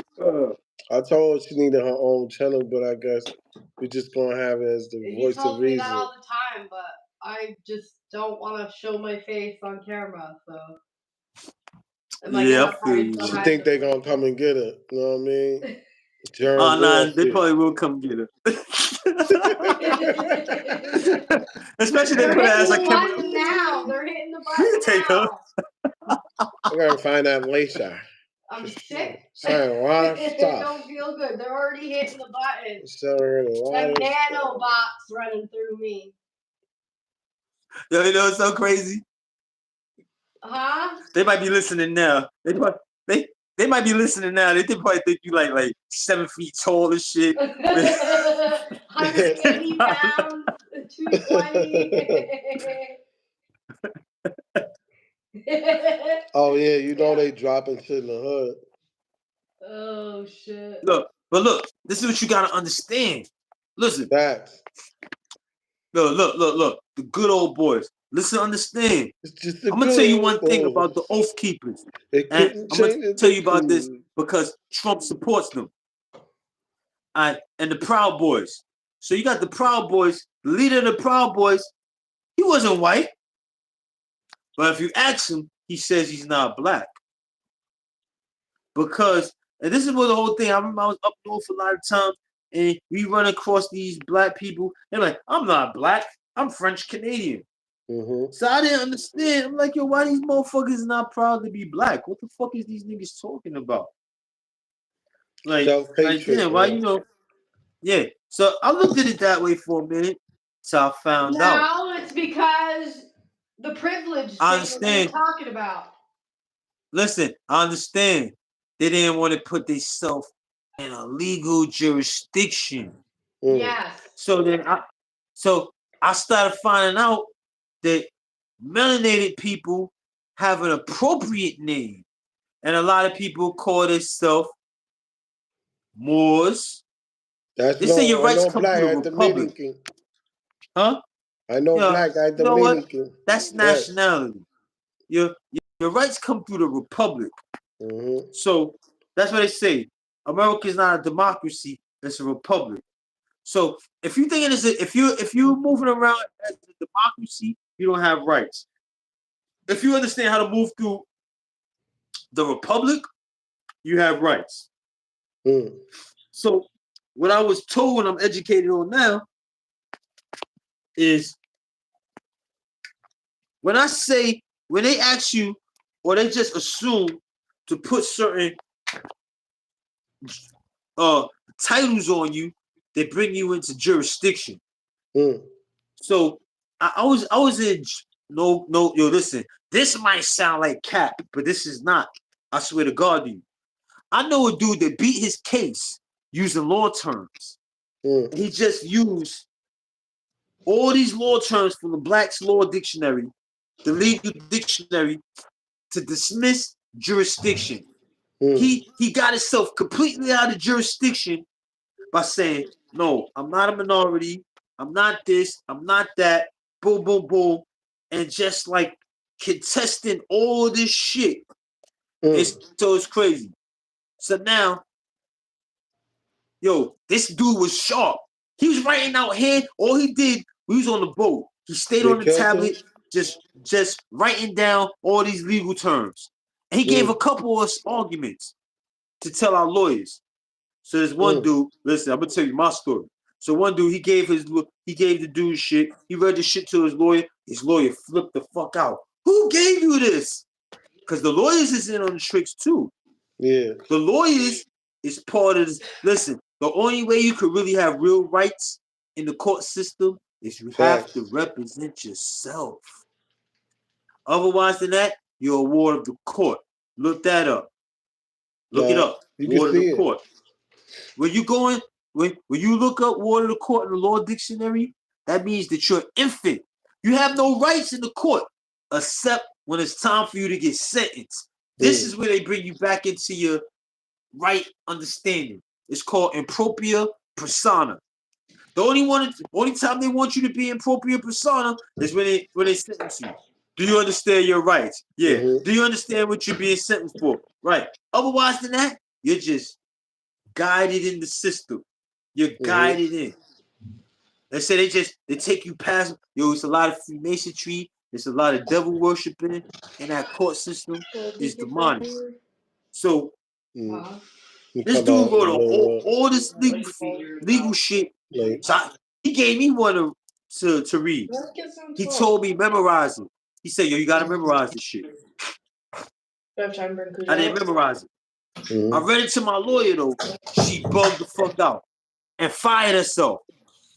I told her she needed her own channel, but I guess we just gonna have it as the voice of reason. You told me that all the time, but I just don't want to show my face on camera, so. Yeah, I feel you. She think they gonna come and get her. You know what I mean? Oh, nah, they probably will come get her. Especially they They're put it hitting as the like button now. They're hitting the button take her. now. I gotta find that laser. I'm sick. Saying a lot of It stuff. don't feel good. They're already hitting the button. Accelerated a lot Them of stuff. nanobots running through me. Yo, you know what's so crazy? Huh? They might be listening now. They might be listening now. They probably think you like 7 feet tall and shit. 180 pounds, 220. Oh yeah, you know they dropping shit in the hood. Oh shit. Look, this is what you gotta understand. Listen. Facts. Look. The good old boys. Listen, understand. It's just the I'm gonna good tell you old one thing boys. about the Oath Keepers. They And couldn't I'm gonna change it. tell you about this because Trump supports them. And the Proud Boys. So you got the Proud Boys, the leader of the Proud Boys, he wasn't white. But if you ask him, he says he's not black. Because, and this is what the whole thing, I remember I was up north a lot of times, and we run across these black people, they're like, I'm not black, I'm French Canadian. Mm-hmm. So I didn't understand. I'm like, yo, why these motherfuckers not proud to be black? What the fuck is these niggas talking about? Like damn, why yeah. So I looked at it that way for a minute. So I found out. No, it's because the privilege I thing that you're understand. talking about. Listen, I understand. They didn't want to put themselves in a legal jurisdiction. Yes. So then I started finding out that melanated people have an appropriate name. And a lot of people call themselves Moors. They say your rights come through the Republic. Huh? I know black guy Dominican. You know what? That's nationality. Your rights come through the Republic. Mm-hmm. So that's what they say. America is not a democracy, it's a republic. So if you thinking if you're moving around as a democracy, you don't have rights. If you understand how to move through the republic, you have rights. Mm. So what I was told and I'm educated on now is when they ask you or they just assume to put certain titles on you, they bring you into jurisdiction. Mm. So I was in yo, listen, this might sound like cap, but this is not. I swear to God to you. I know a dude that beat his case using law terms. Mm. He just used all these law terms from the Black's Law Dictionary, the legal dictionary, to dismiss jurisdiction. Mm. He got himself completely out of jurisdiction by saying, no, I'm not a minority, I'm not this, I'm not that, boom, boom, boom, and just like contesting all this shit. So it's crazy. So now, yo, this dude was sharp. He was writing out here. All he did, we was on the boat. He stayed on the tablet, just writing down all these legal terms. And he gave a couple of arguments to tell our lawyers. So there's one dude, listen, I'm gonna tell you my story. So one dude, he gave the dude shit. He read the shit to his lawyer. His lawyer flipped the fuck out. Who gave you this? Because the lawyers is in on the tricks too. Yeah. The lawyers is part of this. Listen, the only way you could really have real rights in the court system is you have to represent yourself. Otherwise than that, you're a ward of the court. Look that up. Look it up. Ward of the court. When you going, when you look up ward of the court in the law dictionary, that means that you're an infant. You have no rights in the court except when it's time for you to get sentenced. This is where they bring you back into your right understanding. It's called impropria persona. The only time they want you to be impropria persona is when they sentence you. Do you understand your rights? Yeah. Do you understand what you're being sentenced for? Right. Otherwise than that, you're just guided in the system. You're guided in. They say they take you past. Yo, it's a lot of Freemasonry. It's a lot of devil worshiping in that court system. It's demonic. So this dude wrote all this legal shit Like, So he gave me one to read. Let's get some He salt. told me memorize it. He said, yo, you gotta memorize this shit. Do I have time to bring I didn't memorize it. I read it to my lawyer though. She bugged the fuck out and fired herself.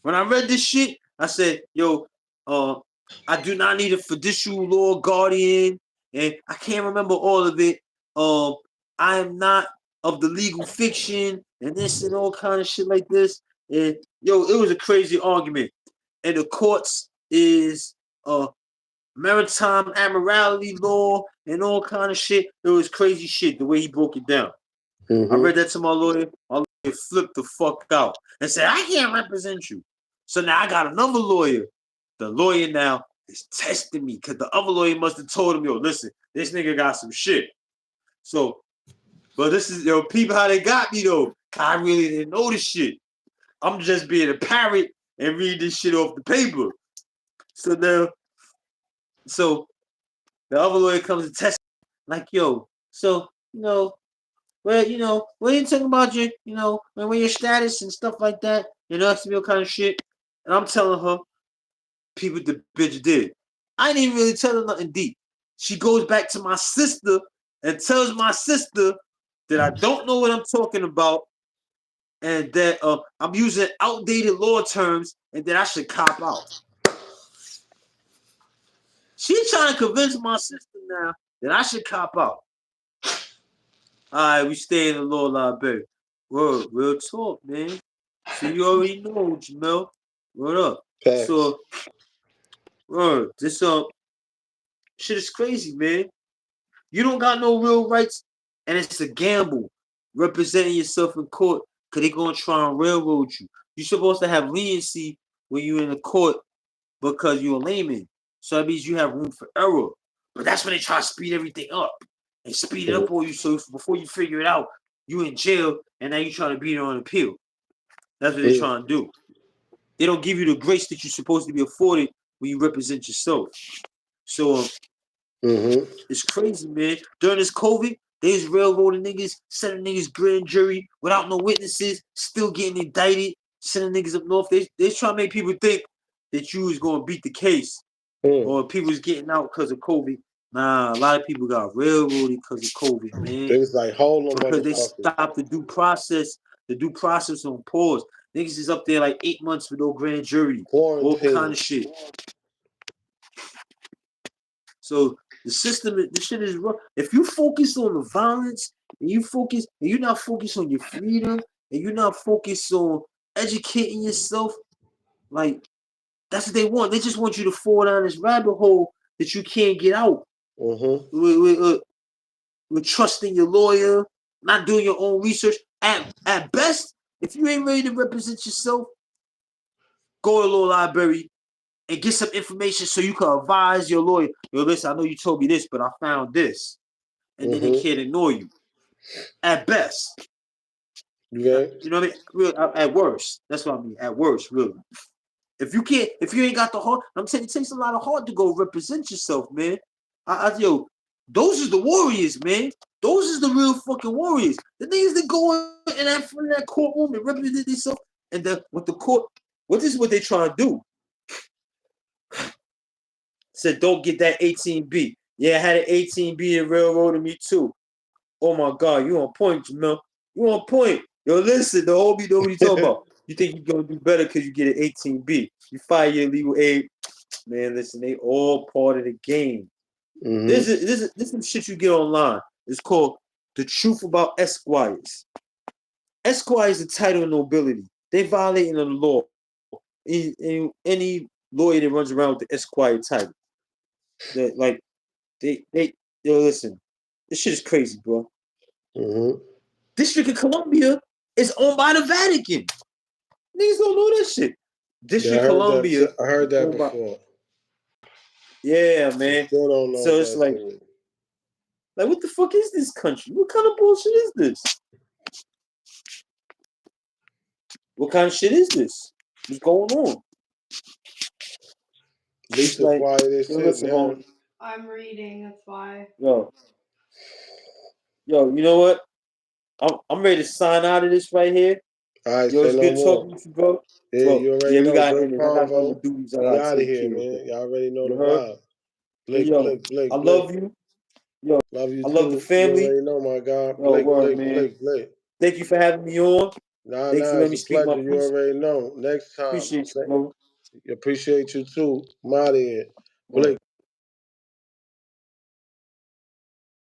When I read this shit, I said, yo, I do not need a fiducial law guardian, and I can't remember all of it. I am not of the legal fiction and this and all kind of shit like this. And yo, it was a crazy argument. And the courts is maritime amorality law and all kind of shit. It was crazy shit the way he broke it down. I read that to my lawyer. My lawyer flipped the fuck out and said, I can't represent you. So now I got another lawyer. The lawyer now is testing me because the other lawyer must have told him, yo, listen, this nigga got some shit. So, but this is, yo, people how they got me though. I really didn't know this shit. I'm just being a parrot and read this shit off the paper. So now, so the other lawyer comes and tests me, like, yo, so, well, what are you talking about your, when your status and stuff like that, that's real kind of shit. And I'm telling her, people the bitch did. I didn't even really tell her nothing deep. She goes back to my sister and tells my sister that I don't know what I'm talking about and that I'm using outdated law terms and that I should cop out. She's trying to convince my sister now that I should cop out. All right, we stay in the law library. Word, real talk, man. So you already know, Jamel. What up? facts. So, word, this shit is crazy, man. You don't got no real rights, and it's a gamble representing yourself in court because they're gonna try and railroad you. You're supposed to have leniency when you're in the court because you're a layman. So that means you have room for error. But that's when they try to speed everything up and speed it up on you. So before you figure it out, you in jail and now you trying to beat it on appeal. That's what they're trying to do. They don't give you the grace that you're supposed to be afforded when you represent yourself. So it's crazy, man. During this COVID, they was railroading niggas, sending niggas grand jury without no witnesses, still getting indicted, sending niggas up north. They trying to make people think that you was gonna beat the case or people was getting out because of COVID. Nah, a lot of people got railroaded because of COVID, man. They was like, hold on, because they motherfuckers. stopped the due process on pause. Niggas is up there like 8 months with no grand jury, all kind of shit. So the system, this shit is rough. If you focus on the violence and you're not focused on your freedom and you're not focused on educating yourself, like that's what they want. They just want you to fall down this rabbit hole that you can't get out. With trusting your lawyer, not doing your own research. At best, if you ain't ready to represent yourself, go to the law library and get some information so you can advise your lawyer. Yo, listen, I know you told me this, but I found this. And then they can't ignore you. At best. Yeah. You know what I mean? Real, at worst. That's what I mean. At worst, really. If you ain't got the heart, I'm saying it takes a lot of heart to go represent yourself, man. Yo, those is the warriors, man. Those is the real fucking warriors. The niggas that go in that courtroom and represent themselves, and then with the court, what is what they trying to do? Said don't get that 18B. Yeah, I had an 18B and railroaded me too. Oh my God, you on point, Jamel. You on point. Yo, listen, the homie know what he talking about. You think you're gonna do better because you get an 18B. You fire your legal aid. Man, listen, they all part of the game. This is some shit you get online. It's called The Truth About Esquires. Esquire is the title of nobility. They violating the law. Any lawyer that runs around with the Esquire title. That like yo, listen, this shit is crazy, bro. District of Columbia is owned by the Vatican. Niggas don't know that shit. District Columbia. I heard that before. Yeah, man. Still don't know so it's like what the fuck is this country? What kind of bullshit is this? What kind of shit is this? What's going on? Lisa, like, quiet as shit now. I'm reading, that's why. Yo, you know what? I'm ready to sign out of this right here. All right, Yo, say it's no good talking more. with you, bro. Yeah, Bro, you already yeah, we know. gotta Great end it. I got other convo. duties I We gotta out of take here, care of, bro. man. Y'all already know the You heard? vibe. Hey, yo, I Blick. love you. Yo, Love you I love the too. You family. already know, my God. Yo, word, man. Blick. Thank you for having me on. Nah, Thanks for it's letting me a speak my pleasure. You piece. already know. Next time. Appreciate you, bro. Appreciate you too. I'm out of here. Word. Blick.